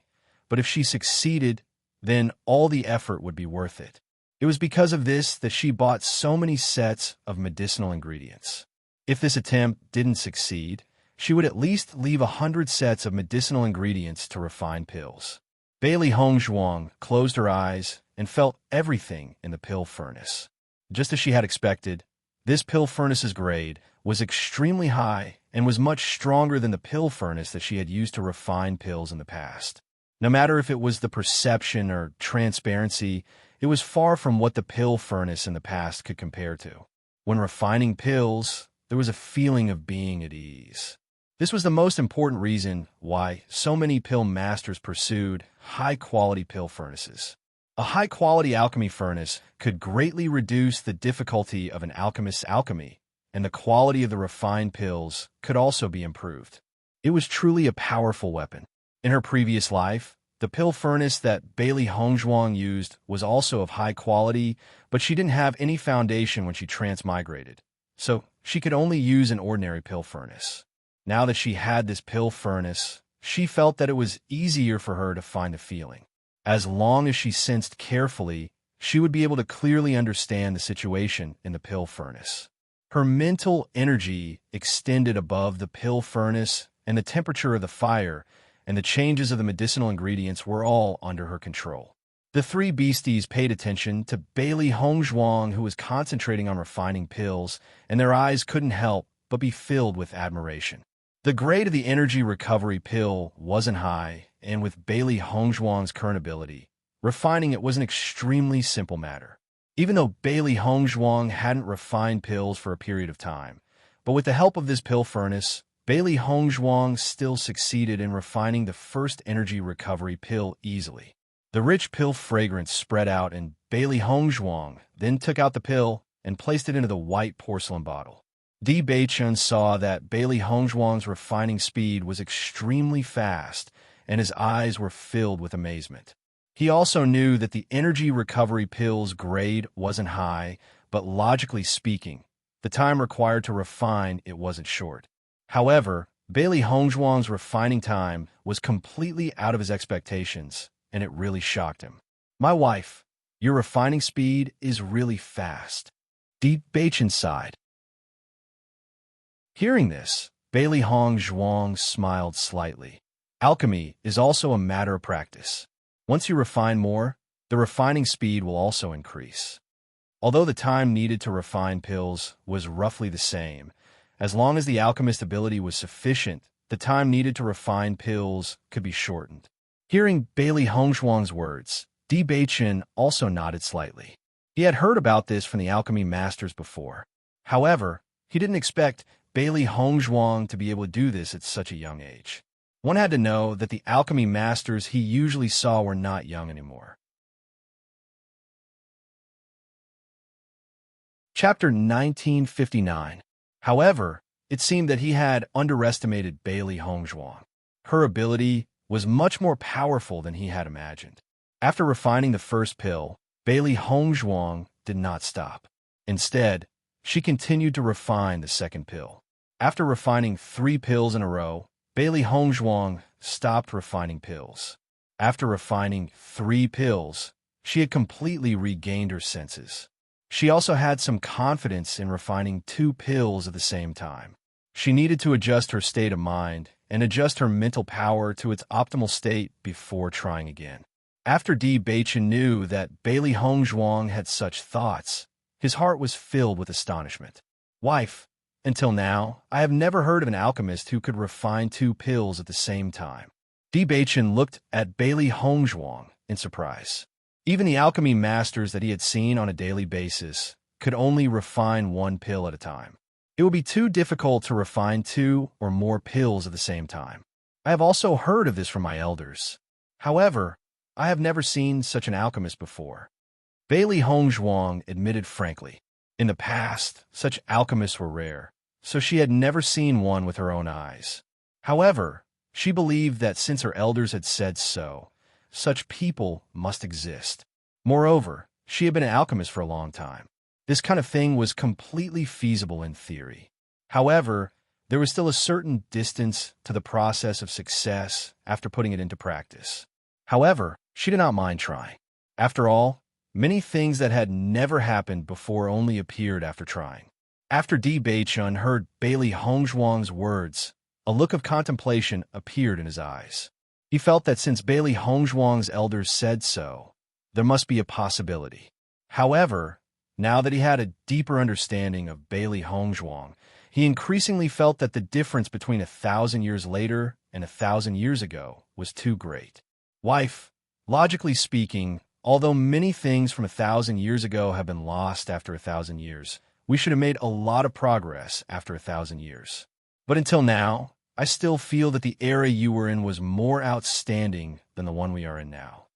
but if she succeeded, then all the effort would be worth it. It was because of this that she bought so many sets of medicinal ingredients. If this attempt didn't succeed, she would at least leave 100 sets of medicinal ingredients to refine pills. Bailey Hongzhuang closed her eyes and felt everything in the pill furnace. Just as she had expected, this pill furnace's grade was extremely high and was much stronger than the pill furnace that she had used to refine pills in the past. No matter if it was the perception or transparency, it was far from what the pill furnace in the past could compare to. When refining pills, there was a feeling of being at ease. This was the most important reason why so many pill masters pursued high-quality pill furnaces. A high-quality alchemy furnace could greatly reduce the difficulty of an alchemist's alchemy, and the quality of the refined pills could also be improved. It was truly a powerful weapon. In her previous life, the pill furnace that Bailey Hongzhuang used was also of high quality, but she didn't have any foundation when she transmigrated, so she could only use an ordinary pill furnace. Now that she had this pill furnace, she felt that it was easier for her to find the feeling. As long as she sensed carefully, she would be able to clearly understand the situation in the pill furnace. Her mental energy extended above the pill furnace, and the temperature of the fire and the changes of the medicinal ingredients were all under her control. The three beasties paid attention to Bailey Hongzhuang, who was concentrating on refining pills, and their eyes couldn't help but be filled with admiration. The grade of the energy recovery pill wasn't high, and with Bailey Hongzhuang's current ability, refining it was an extremely simple matter. Even though Bailey Hongzhuang hadn't refined pills for a period of time, but with the help of this pill furnace, Bailey Hongzhuang still succeeded in refining the first energy recovery pill easily. The rich pill fragrance spread out, and Bailey Hongzhuang then took out the pill and placed it into the white porcelain bottle. Di Beichun saw that Bailey Hongzhuang's refining speed was extremely fast, and his eyes were filled with amazement. He also knew that the energy recovery pill's grade wasn't high, but logically speaking, the time required to refine it wasn't short. However, Bailey Hongzhuang's refining time was completely out of his expectations, and it really shocked him. "My wife, your refining speed is really fast." Di Beichun sighed. Hearing this, Bailey Hongzhuang smiled slightly. Alchemy is also a matter of practice. Once you refine more, the refining speed will also increase. Although the time needed to refine pills was roughly the same, as long as the alchemist's ability was sufficient, the time needed to refine pills could be shortened. Hearing Bailey Hongzhuang's words, Di Beichun also nodded slightly. He had heard about this from the alchemy masters before. However, he didn't expect Bailey Hongzhuang to be able to do this at such a young age. One had to know that the alchemy masters he usually saw were not young anymore. Chapter 1959. However, it seemed that he had underestimated Bailey Hongzhuang. Her ability was much more powerful than he had imagined. After refining the first pill, Bailey Hongzhuang did not stop. Instead, she continued to refine the second pill. After refining 3 pills in a row, Bailey Hongzhuang stopped refining pills. After refining 3 pills, she had completely regained her senses. She also had some confidence in refining 2 pills at the same time. She needed to adjust her state of mind and adjust her mental power to its optimal state before trying again. After Di Beichun knew that Bailey Hongzhuang had such thoughts, his heart was filled with astonishment. "Wife, until now, I have never heard of an alchemist who could refine 2 pills at the same time." Di Beichun looked at Bailey Hongzhuang in surprise. Even the alchemy masters that he had seen on a daily basis could only refine 1 pill at a time. It would be too difficult to refine 2 or more pills at the same time. I have also heard of this from my elders. However, I have never seen such an alchemist before. Bailey Hongzhuang admitted frankly. In the past, such alchemists were rare, so she had never seen one with her own eyes. However, she believed that since her elders had said so, such people must exist. Moreover, she had been an alchemist for a long time. This kind of thing was completely feasible in theory. However, there was still a certain distance to the process of success after putting it into practice. However, she did not mind trying. After all, many things that had never happened before only appeared after trying. After Di Beichun heard Bailey Hongzhuang's words, a look of contemplation appeared in his eyes. He felt that since Bailey Hongzhuang's elders said so, there must be a possibility. However, now that he had a deeper understanding of Bailey Hongzhuang, he increasingly felt that the difference between 1,000 years later and 1,000 years ago was too great. "Wife, logically speaking, although many things from 1,000 years ago have been lost after 1,000 years, we should have made a lot of progress after 1,000 years. But until now, I still feel that the era you were in was more outstanding than the one we are in now."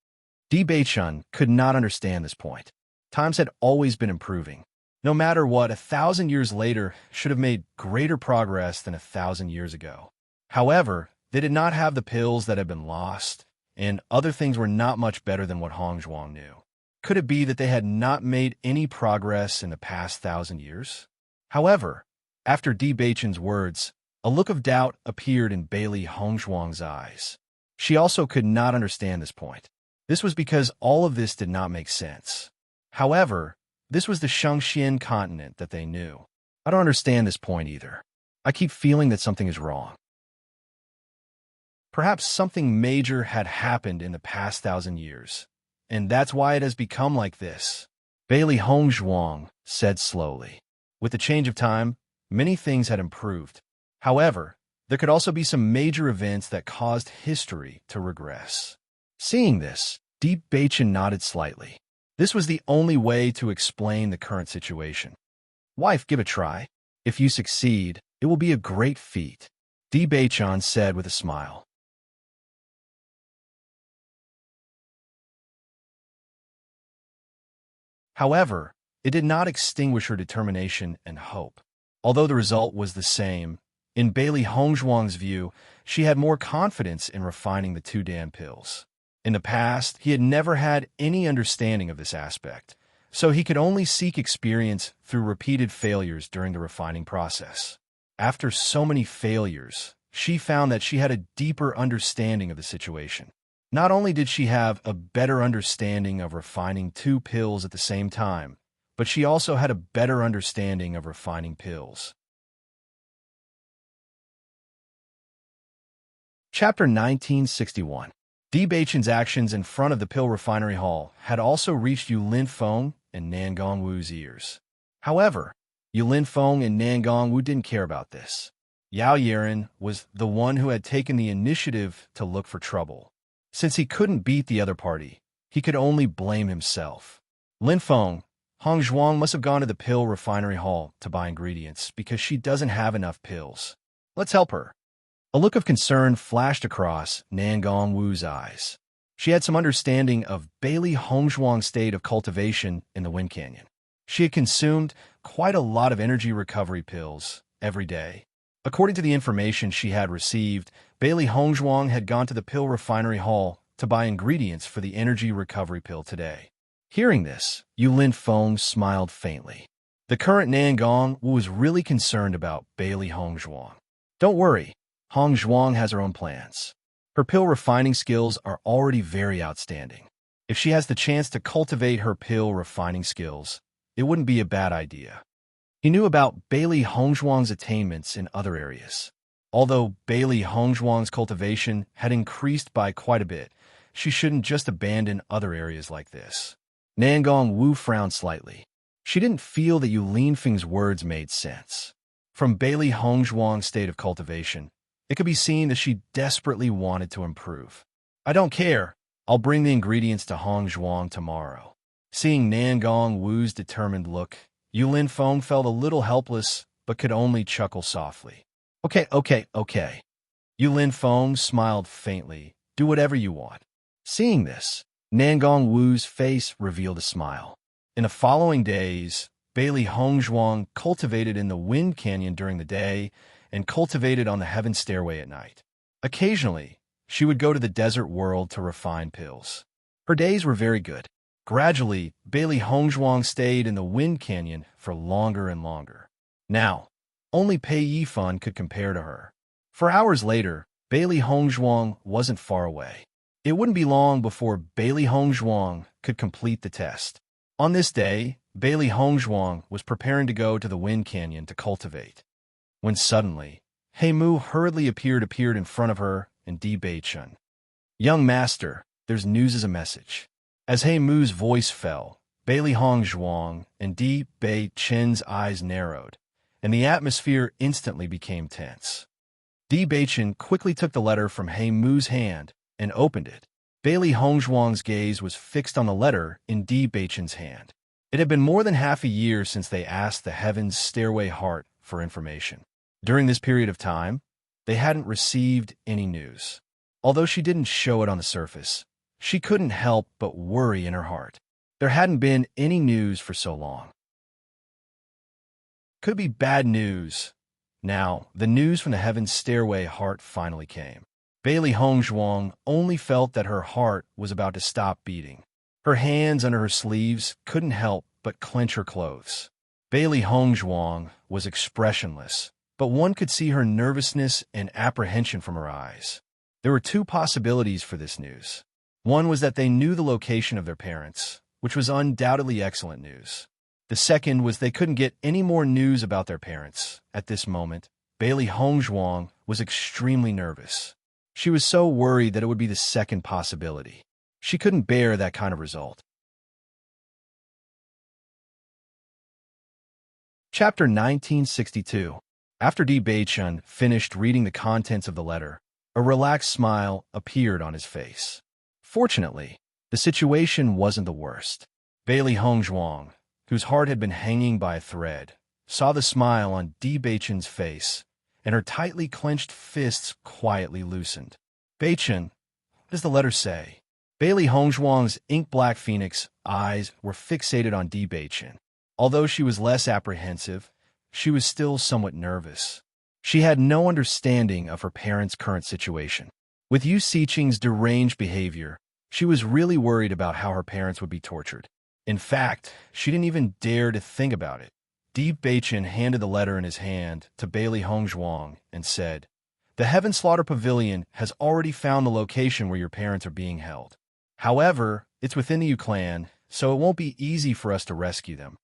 Di Beichun could not understand this point. Times had always been improving. No matter what, 1,000 years later should have made greater progress than 1,000 years ago. However, they did not have the pills that had been lost, and other things were not much better than what Hongzhuang knew. Could it be that they had not made any progress in the past 1,000 years? However, after Di Beichun's words, A look of doubt appeared in Bailey Hongzhuang's eyes. She also could not understand this point. This was because all of this did not make sense. However, this was the Shangxian continent that they knew. I don't understand this point either. I keep feeling that something is wrong. Perhaps something major had happened in the past 1,000 years, and that's why it has become like this. Bailey Hongzhuang said slowly. With the change of time, many things had improved. However, there could also be some major events that caused history to regress. Seeing this, Deep Bachin nodded slightly. This was the only way to explain the current situation. Wife, give a try. If you succeed, it will be a great feat, Di Beichan said with a smile. However, it did not extinguish her determination and hope. Although the result was the same, in Bailey Hongzhuang's view, she had more confidence in refining the 2 Dan pills. In the past, he had never had any understanding of this aspect, so he could only seek experience through repeated failures during the refining process. After so many failures, she found that she had a deeper understanding of the situation. Not only did she have a better understanding of refining 2 pills at the same time, but she also had a better understanding of refining pills. Chapter 1961. Di Beichen's actions in front of the pill refinery hall had also reached Yu Linfeng and Nangong Wu's ears. However, Yu Linfeng and Nangong Wu didn't care about this. Yao Yiren was the one who had taken the initiative to look for trouble. Since he couldn't beat the other party, he could only blame himself. Linfeng, Hongzhuang must have gone to the pill refinery hall to buy ingredients because she doesn't have enough pills. Let's help her. A look of concern flashed across Nangong Wu's eyes. She had some understanding of Bailey Hongzhuang's state of cultivation in the Wind Canyon. She had consumed quite a lot of energy recovery pills every day. According to the information she had received, Bailey Hongzhuang had gone to the pill refinery hall to buy ingredients for the energy recovery pill today. Hearing this, Yu Linfeng smiled faintly. The current Nangong Wu was really concerned about Bailey Hongzhuang. Don't worry, Hongzhuang has her own plans. Her pill refining skills are already very outstanding. If she has the chance to cultivate her pill refining skills, it wouldn't be a bad idea. He knew about Bailey Hongzhuang's attainments in other areas. Although Bailey Hongzhuang's cultivation had increased by quite a bit, she shouldn't just abandon other areas like this. Nangong Wu frowned slightly. She didn't feel that Yu Linfeng's words made sense. From Bailey Hongzhuang's state of cultivation, it could be seen that she desperately wanted to improve. I don't care. I'll bring the ingredients to Hongzhuang tomorrow. Seeing Nangong Wu's determined look, Yu Linfeng felt a little helpless, but could only chuckle softly. Okay. Yu Linfeng smiled faintly. Do whatever you want. Seeing this, Nangong Wu's face revealed a smile. In the following days, Bailey Hongzhuang cultivated in the Wind Canyon during the day and cultivated on the Heaven Stairway at night. Occasionally, she would go to the desert world to refine pills. Her days were very good. Gradually, Bailey Hongzhuang stayed in the Wind Canyon for longer and longer. Now, only Pei Yifan could compare to her. For hours later, Bailey Hongzhuang wasn't far away. It wouldn't be long before Bailey Hongzhuang could complete the test. On this day, Bailey Hongzhuang was preparing to go to the Wind Canyon to cultivate, when suddenly, He Mu hurriedly appeared in front of her and Di Beichen. Young master, there's news as a message. As He Mu's voice fell, Bailey Hongzhuang and Di Beichen's eyes narrowed, and the atmosphere instantly became tense. Di Beichen quickly took the letter from He Mu's hand and opened it. Bailey Hongzhuang's gaze was fixed on the letter in Di Beichen's hand. It had been more than half a year since they asked the Heaven's Stairway Heart for information. During this period of time, they hadn't received any news. Although she didn't show it on the surface, she couldn't help but worry in her heart. There hadn't been any news for so long. Could be bad news. Now, the news from the Heaven's Stairway Heart finally came. Bailey Hongzhuang only felt that her heart was about to stop beating. Her hands under her sleeves couldn't help but clench her clothes. Bailey Hongzhuang was expressionless, but one could see her nervousness and apprehension from her eyes. There were two possibilities for this news. One was that they knew the location of their parents, which was undoubtedly excellent news. The second was they couldn't get any more news about their parents. At this moment, Bailey Hongzhuang was extremely nervous. She was so worried that it would be the second possibility. She couldn't bear that kind of result. Chapter 1962. After Di Beichun finished reading the contents of the letter, a relaxed smile appeared on his face. Fortunately, the situation wasn't the worst. Bailey Hongzhuang, whose heart had been hanging by a thread, saw the smile on Di Beichun's face, and her tightly clenched fists quietly loosened. "Beichun, what does the letter say?" Bailey Hongzhuang's ink-black phoenix eyes were fixated on Di Beichun. Although she was less apprehensive, she was still somewhat nervous. She had no understanding of her parents' current situation. With Yu Siqing's deranged behavior, she was really worried about how her parents would be tortured. In fact, she didn't even dare to think about it. Di Beichun handed the letter in his hand to Bailey Hongzhuang and said, "The Heaven Slaughter Pavilion has already found the location where your parents are being held. However, it's within the Yu clan, so it won't be easy for us to rescue them."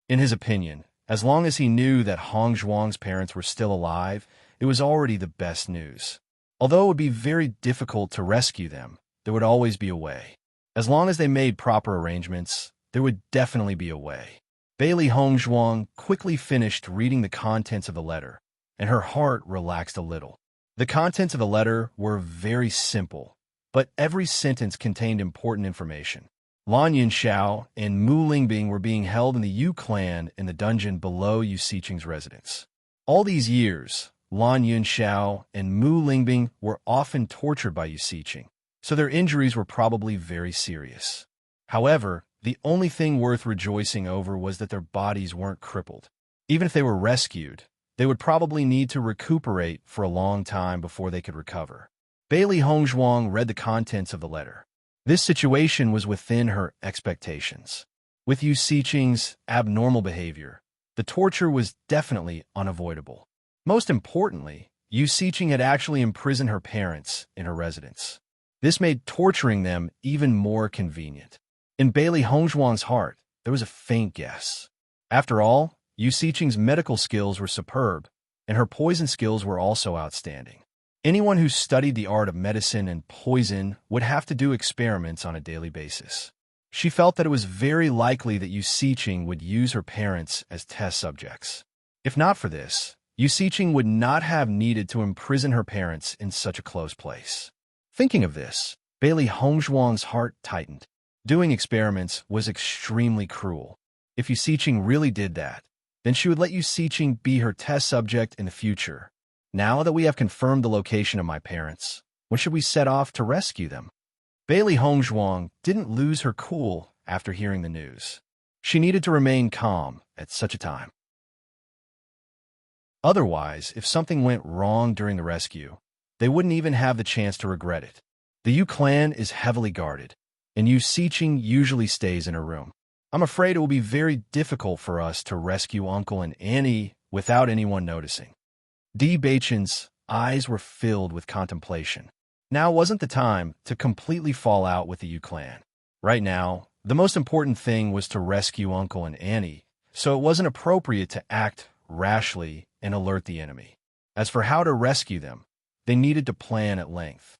In his opinion, as long as he knew that Hongzhuang's parents were still alive, it was already the best news. Although it would be very difficult to rescue them, there would always be a way. As long as they made proper arrangements, there would definitely be a way. Bailey Hongzhuang quickly finished reading the contents of the letter, and her heart relaxed a little. The contents of the letter were very simple, but every sentence contained important information. Lan Yunxiao and Mu Lingbing were being held in the Yu clan in the dungeon below Yu Siqing's residence. All these years, Lan Yunxiao and Mu Lingbing were often tortured by Yu Siqing, so their injuries were probably very serious. However, the only thing worth rejoicing over was that their bodies weren't crippled. Even if they were rescued, they would probably need to recuperate for a long time before they could recover. Bailey Hongzhuang read the contents of the letter. This situation was within her expectations. With Yu Siqing's abnormal behavior, the torture was definitely unavoidable. Most importantly, Yu Siqing had actually imprisoned her parents in her residence. This made torturing them even more convenient. In Bailey Hongzhuang's heart, there was a faint guess. After all, Yu Siqing's medical skills were superb, and her poison skills were also outstanding. Anyone who studied the art of medicine and poison would have to do experiments on a daily basis. She felt that it was very likely that Yu Siqing would use her parents as test subjects. If not for this, Yu Siqing would not have needed to imprison her parents in such a close place. Thinking of this, Bailey Hongzhuang's heart tightened. Doing experiments was extremely cruel. If Yu Siqing really did that, then she would let Yu Siqing be her test subject in the future. Now that we have confirmed the location of my parents, when should we set off to rescue them? Bailey Hongzhuang didn't lose her cool after hearing the news. She needed to remain calm at such a time. Otherwise, if something went wrong during the rescue, they wouldn't even have the chance to regret it. The Yu clan is heavily guarded, and Yu Siqing usually stays in her room. I'm afraid it will be very difficult for us to rescue Uncle and Annie without anyone noticing. Di Beichun's eyes were filled with contemplation. Now wasn't the time to completely fall out with the Yu clan. Right now, the most important thing was to rescue Uncle and Annie, so it wasn't appropriate to act rashly and alert the enemy. As for how to rescue them, they needed to plan at length.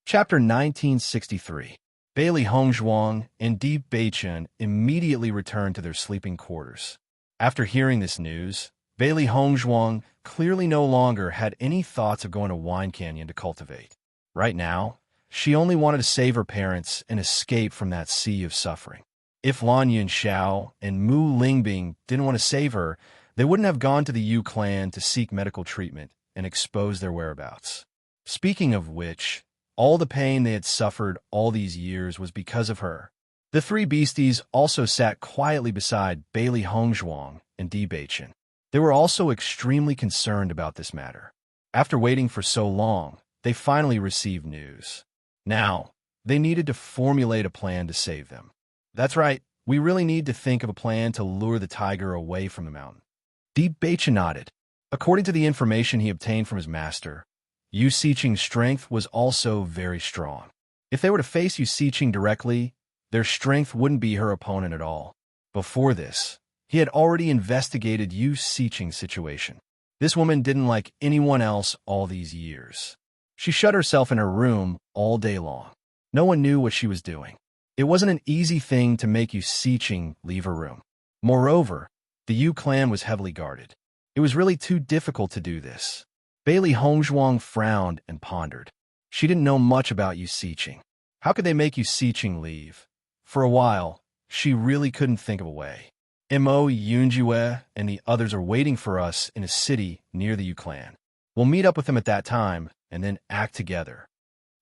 Chapter 1963. Bailey Hongzhuang and Di Beichun immediately returned to their sleeping quarters. After hearing this news, Bailey Hongzhuang clearly no longer had any thoughts of going to Wine Canyon to cultivate. Right now, she only wanted to save her parents and escape from that sea of suffering. If Lan Yunxiao and Mu Lingbing didn't want to save her, they wouldn't have gone to the Yu clan to seek medical treatment and expose their whereabouts. Speaking of which, all the pain they had suffered all these years was because of her. The three beasties also sat quietly beside Bailey Hongzhuang and Di Beichun. They were also extremely concerned about this matter. After waiting for so long, they finally received news. Now, they needed to formulate a plan to save them. That's right, We really need to think of a plan to lure the tiger away from the mountain. Deep Baichen nodded. According to the information he obtained from his master, Yu Siqing's strength was also very strong. If they were to face Yu Siqing directly, their strength wouldn't be her opponent at all. Before this, he had already investigated Yu Siqing's situation. This woman didn't like anyone else all these years. She shut herself in her room all day long. No one knew what she was doing. It wasn't an easy thing to make Yu Siqing leave her room. Moreover, the Yu clan was heavily guarded. It was really too difficult to do this. Bailey Hongzhuang frowned and pondered. She didn't know much about Yu Siqing. How could they make Yu Siqing leave? For a while, she really couldn't think of a way. Mo Yunjue and the others are waiting for us in a city near the Yu clan. We'll meet up with them at that time and then act together.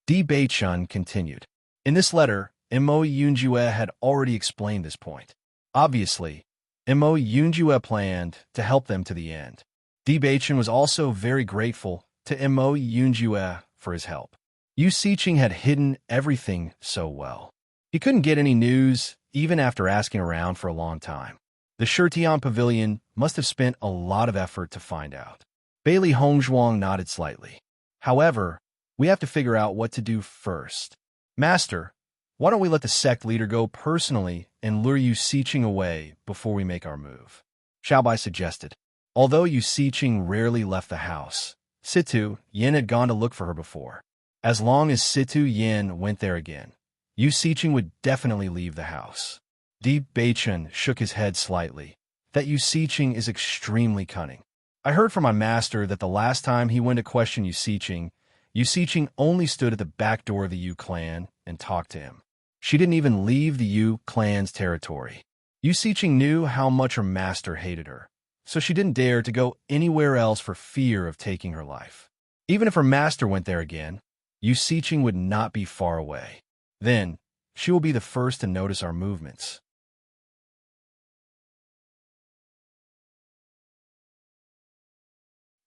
Di Baichun continued. In this letter, Mo Yunjue had already explained this point. Obviously, Mo Yunjue planned to help them to the end. Di Baichun was also very grateful to Mo Yunjue for his help. Yu Siqing had hidden everything so well. He couldn't get any news, even after asking around for a long time. The Shitian Pavilion must have spent a lot of effort to find out. Bailey Hongzhuang nodded slightly. However, we have to figure out what to do first. Master, why don't we let the sect leader go personally and lure Yu Siqing away before we make our move? Xiaobai suggested. Although Yu Siqing rarely left the house, Situ Yin had gone to look for her before. As long as Situ Yin went there again, Yu Siqing would definitely leave the house. Di Baichun shook his head slightly. That Yu Siqing is extremely cunning. I heard from my master that the last time he went to question Yu Siqing only stood at the back door of the Yu clan and talked to him. She didn't even leave the Yu clan's territory. Yu Siqing knew how much her master hated her, so she didn't dare to go anywhere else for fear of taking her life. Even if her master went there again, Yu Siqing would not be far away. Then, she will be the first to notice our movements.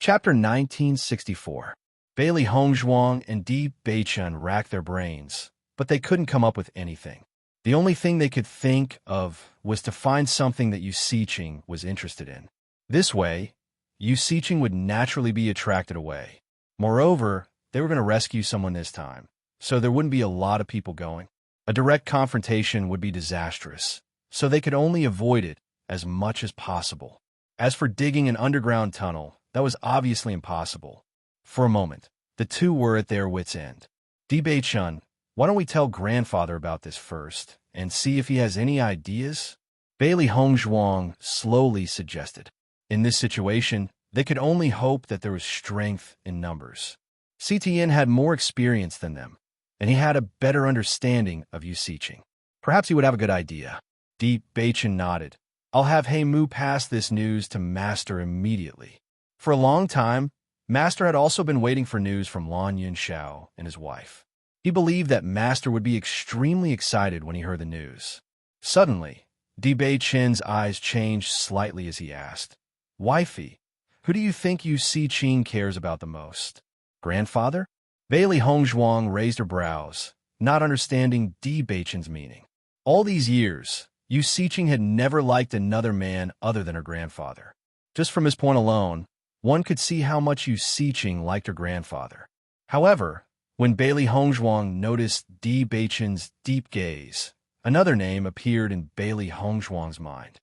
Chapter 1964. Bailey Hongzhuang and Di Baichun racked their brains, but they couldn't come up with anything. The only thing they could think of was to find something that Yu Siqing was interested in. This way, Yu Siqing would naturally be attracted away. Moreover, they were going to rescue someone this time, so there wouldn't be a lot of people going. A direct confrontation would be disastrous, so they could only avoid it as much as possible. As for digging an underground tunnel, that was obviously impossible. For a moment, the two were at their wits' end. Di Baichun, why don't we tell grandfather about this first, and see if he has any ideas? Bailey Hongzhuang slowly suggested. In this situation, they could only hope that there was strength in numbers. CTN had more experience than them, and he had a better understanding of Yu Siqing. Perhaps he would have a good idea. Di Baichun nodded. I'll have He Mu pass this news to Master immediately. For a long time, Master had also been waiting for news from Lan Yunxiao and his wife. He believed that Master would be extremely excited when he heard the news. Suddenly, Di Baichun's eyes changed slightly as he asked, Wifey, who do you think Yu Siqing cares about the most? Grandfather? Bailey Hongzhuang raised her brows, not understanding Di Baichun's meaning. All these years, Yu Siqing had never liked another man other than her grandfather. Just from this point alone, one could see how much Yu Siqing liked her grandfather. However, when Bailey Hongzhuang noticed Di Baichun's deep gaze, another name appeared in Bailey Hongzhuang's mind.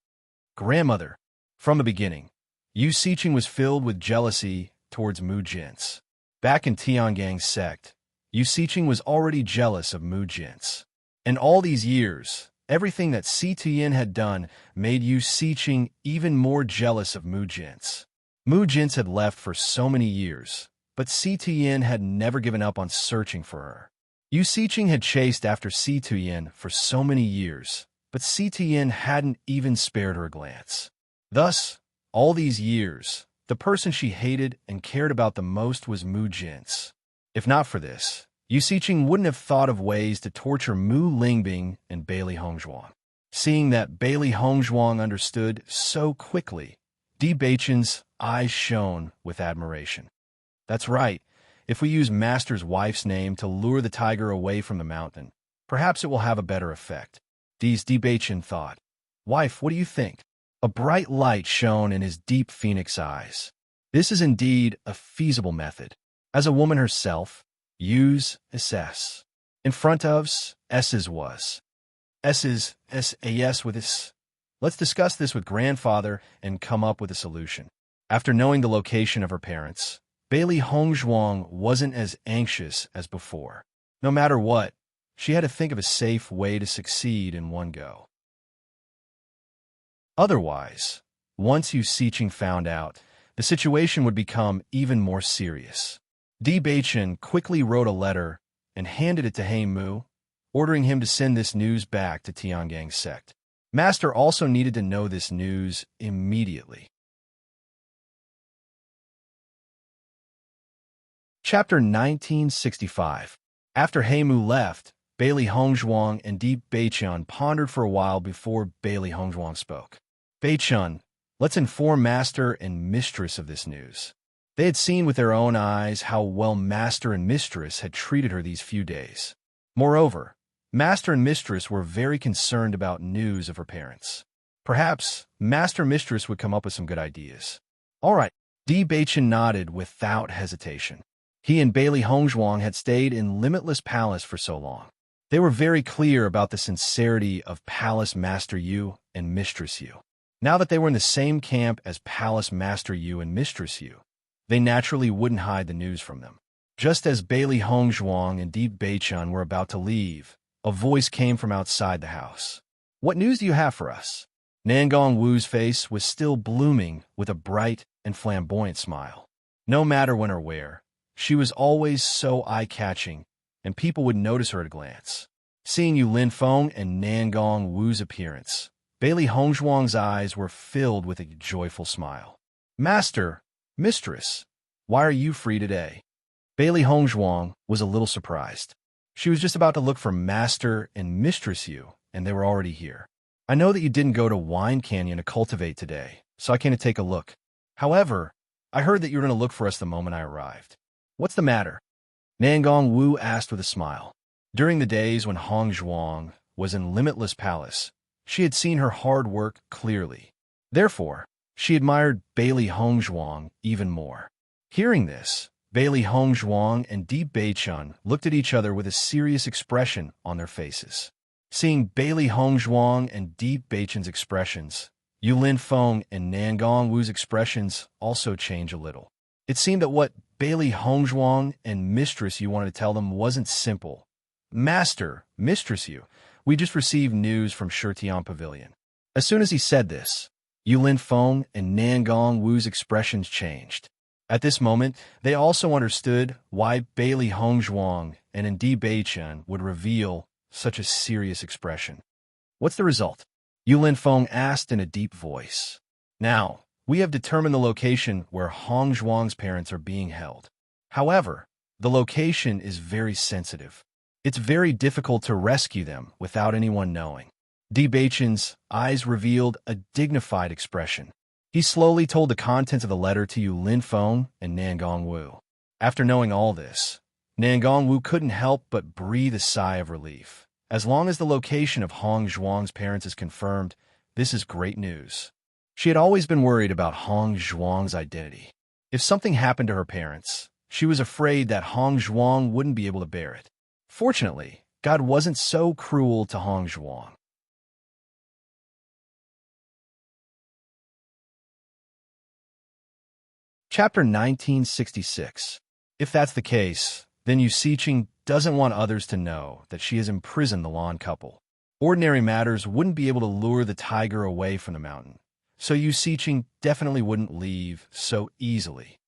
Grandmother. From the beginning, Yu Siqing was filled with jealousy towards Mu Jin's. Back in Tiangang's sect, Yu Siqing was already jealous of Mu Jin's. And all these years, everything that CTN had done made Yu Siqing even more jealous of Mu Jin's. Mu Jin's had left for so many years, but CTN had never given up on searching for her. Yu Siqing had chased after CTN for so many years, but CTN hadn't even spared her a glance. Thus, all these years, the person she hated and cared about the most was Mu Jin's. If not for this, Yu Siqing wouldn't have thought of ways to torture Mu Lingbing and Bailey Hongzhuang. Seeing that Bailey Hongzhuang understood so quickly, Di Baichun's eyes shone with admiration. That's right. If we use Master's wife's name to lure the tiger away from the mountain, perhaps it will have a better effect. Di Baichun thought. Wife, what do you think? A bright light shone in his deep phoenix eyes. This is indeed a feasible method. As a woman herself, use SS. In front of's S's was. S's SAS with this. Let's discuss this with grandfather and come up with a solution. After knowing the location of her parents, Bailey Hongzhuang wasn't as anxious as before. No matter what, she had to think of a safe way to succeed in one go. Otherwise, once Yu Siqing found out, the situation would become even more serious. Di Beichen quickly wrote a letter and handed it to He Mu, ordering him to send this news back to Tiangang's sect. Master also needed to know this news immediately. Chapter 1965. After He Mu left, Bailey Hongzhuang and Di Beichun pondered for a while before Bailey Hongzhuang spoke. Beichun, let's inform Master and Mistress of this news. They had seen with their own eyes how well Master and Mistress had treated her these few days. Moreover, Master and Mistress were very concerned about news of her parents. Perhaps Master and Mistress would come up with some good ideas. All right, Di Beichen nodded without hesitation. He and Bailey Hongzhuang had stayed in Limitless Palace for so long. They were very clear about the sincerity of Palace Master Yu and Mistress Yu. Now that they were in the same camp as Palace Master Yu and Mistress Yu, they naturally wouldn't hide the news from them. Just as Bailey Hongzhuang and Di Beichun were about to leave, a voice came from outside the house. What news do you have for us? Nangong Wu's face was still blooming with a bright and flamboyant smile. No matter when or where, she was always so eye-catching, and people would notice her at a glance. Seeing Yu Linfeng and Nangong Wu's appearance, Bailey Hongzhuang's eyes were filled with a joyful smile. Master, Mistress, why are you free today? Bailey Hongzhuang was a little surprised. She was just about to look for Master and Mistress Yu, and they were already here. I know that you didn't go to Wine Canyon to cultivate today, so I came to take a look. However, I heard that you were going to look for us the moment I arrived. What's the matter? Nangong Wu asked with a smile. During the days when Hongzhuang was in Limitless Palace, she had seen her hard work clearly. Therefore, she admired Bailey Hongzhuang even more. Hearing this, Bailey Hongzhuang and Di Beichun looked at each other with a serious expression on their faces. Seeing Bailey Hongzhuang and Di Beichun's expressions, Yu Linfeng and Nangong Wu's expressions also changed a little. It seemed that what Bailey Hongzhuang and Mistress Yu wanted to tell them wasn't simple. Master, Mistress Yu, we just received news from Shitian Pavilion. As soon as he said this, Yu Linfeng and Nangong Wu's expressions changed. At this moment, they also understood why Bailey Hongzhuang and Di Beichun would reveal such a serious expression. What's the result? Yu Linfeng asked in a deep voice. Now, we have determined the location where Hongzhuang's parents are being held. However, the location is very sensitive. It's very difficult to rescue them without anyone knowing. Di Beichun's eyes revealed a dignified expression. He slowly told the contents of the letter to Yu Linfeng and Nangong Wu. After knowing all this, Nangong Wu couldn't help but breathe a sigh of relief. As long as the location of Hongzhuang's parents is confirmed, this is great news. She had always been worried about Hongzhuang's identity. If something happened to her parents, she was afraid that Hongzhuang wouldn't be able to bear it. Fortunately, God wasn't so cruel to Hongzhuang. Chapter 1966. If that's the case, then Yu Siqing doesn't want others to know that she has imprisoned the Lan couple. Ordinary matters wouldn't be able to lure the tiger away from the mountain, so Yu Siqing definitely wouldn't leave so easily.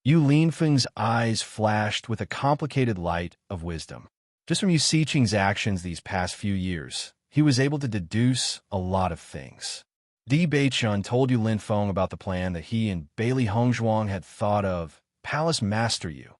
Yu Linfeng's eyes flashed with a complicated light of wisdom. Just from Yu Siqing's actions these past few years, he was able to deduce a lot of things. Di Beichun told Yu Linfeng about the plan that he and Bailey Hongzhuang had thought of. Palace Master Yu.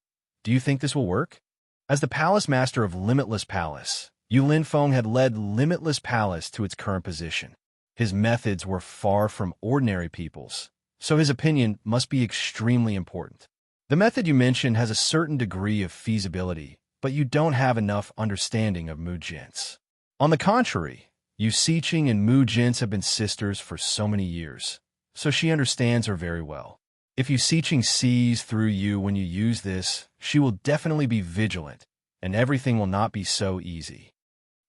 Do you think this will work? As the Palace Master of Limitless Palace, Yu Linfeng had led Limitless Palace to its current position. His methods were far from ordinary people's, so his opinion must be extremely important. The method you mentioned has a certain degree of feasibility, but you don't have enough understanding of Mujins. On the contrary, Yusiching and Mu Jin's have been sisters for so many years, so she understands her very well. If Yusiching sees through you when you use this, she will definitely be vigilant, and everything will not be so easy.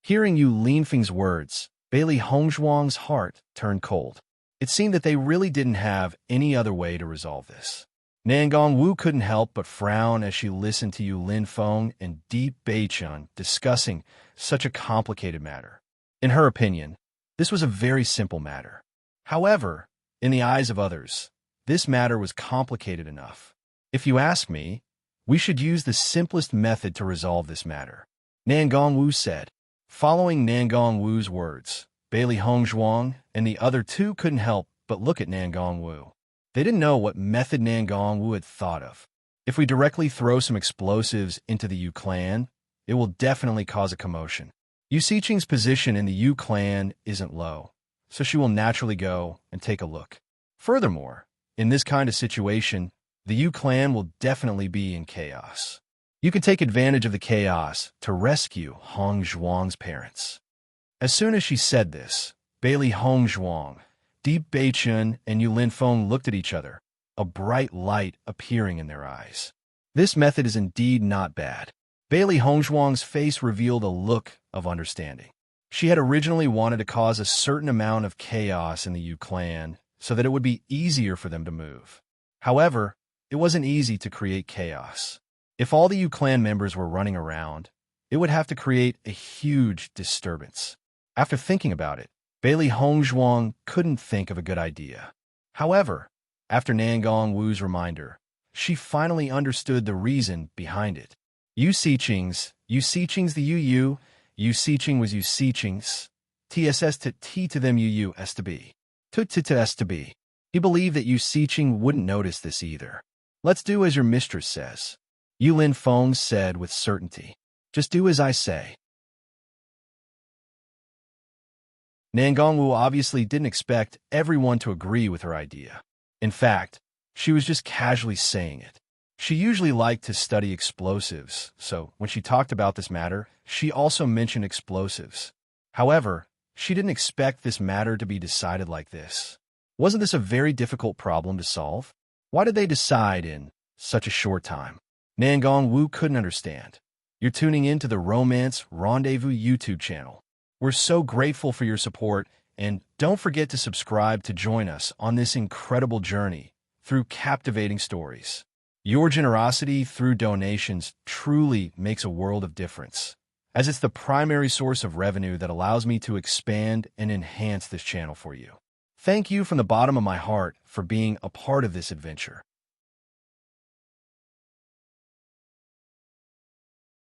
Hearing Yu Linfeng's words, Bailey Hongzhuang's heart turned cold. It seemed that they really didn't have any other way to resolve this. Nangong Wu couldn't help but frown as she listened to Yu Linfeng and Deep Beichun discussing such a complicated matter. In her opinion, this was a very simple matter. However, in the eyes of others, this matter was complicated enough. If you ask me, we should use the simplest method to resolve this matter, Nangong Wu said. Following Nangong Wu's words, Bailey Hongzhuang and the other two couldn't help but look at Nangong Wu. They didn't know what method Nangong Wu had thought of. If we directly throw some explosives into the Yu clan, it will definitely cause a commotion. Yusiching's position in the Yu clan isn't low, so she will naturally go and take a look. Furthermore, in this kind of situation, the Yu clan will definitely be in chaos. You can take advantage of the chaos to rescue Hongzhuang's parents. As soon as she said this, Bailey Hongzhuang, Deep Beichun, and Yu Linfeng looked at each other, a bright light appearing in their eyes. This method is indeed not bad. Bailey Hongzhuang's face revealed a look of understanding. She had originally wanted to cause a certain amount of chaos in the Yu clan so that it would be easier for them to move. However, it wasn't easy to create chaos. If all the Yu clan members were running around, it would have to create a huge disturbance. After thinking about it, Bailey Hongzhuang couldn't think of a good idea. However, after Nangong Wu's reminder, she finally understood the reason behind it. Yusiching's the Yu, Yusiching was Yusiching's, TSS to T to them Yu S to B. To S to B. He believed that Yusiching wouldn't notice this either. Let's do as your mistress says, Yu Linfeng said with certainty. Just do as I say. Nangong Wu obviously didn't expect everyone to agree with her idea. In fact, she was just casually saying it. She usually liked to study explosives, so when she talked about this matter, she also mentioned explosives. However, she didn't expect this matter to be decided like this. Wasn't this a very difficult problem to solve? Why did they decide in such a short time? Nangong Wu couldn't understand. You're tuning in to the Romance Rendezvous YouTube channel. We're so grateful for your support, and don't forget to subscribe to join us on this incredible journey through captivating stories. Your generosity through donations truly makes a world of difference, as it's the primary source of revenue that allows me to expand and enhance this channel for you. Thank you from the bottom of my heart for being a part of this adventure.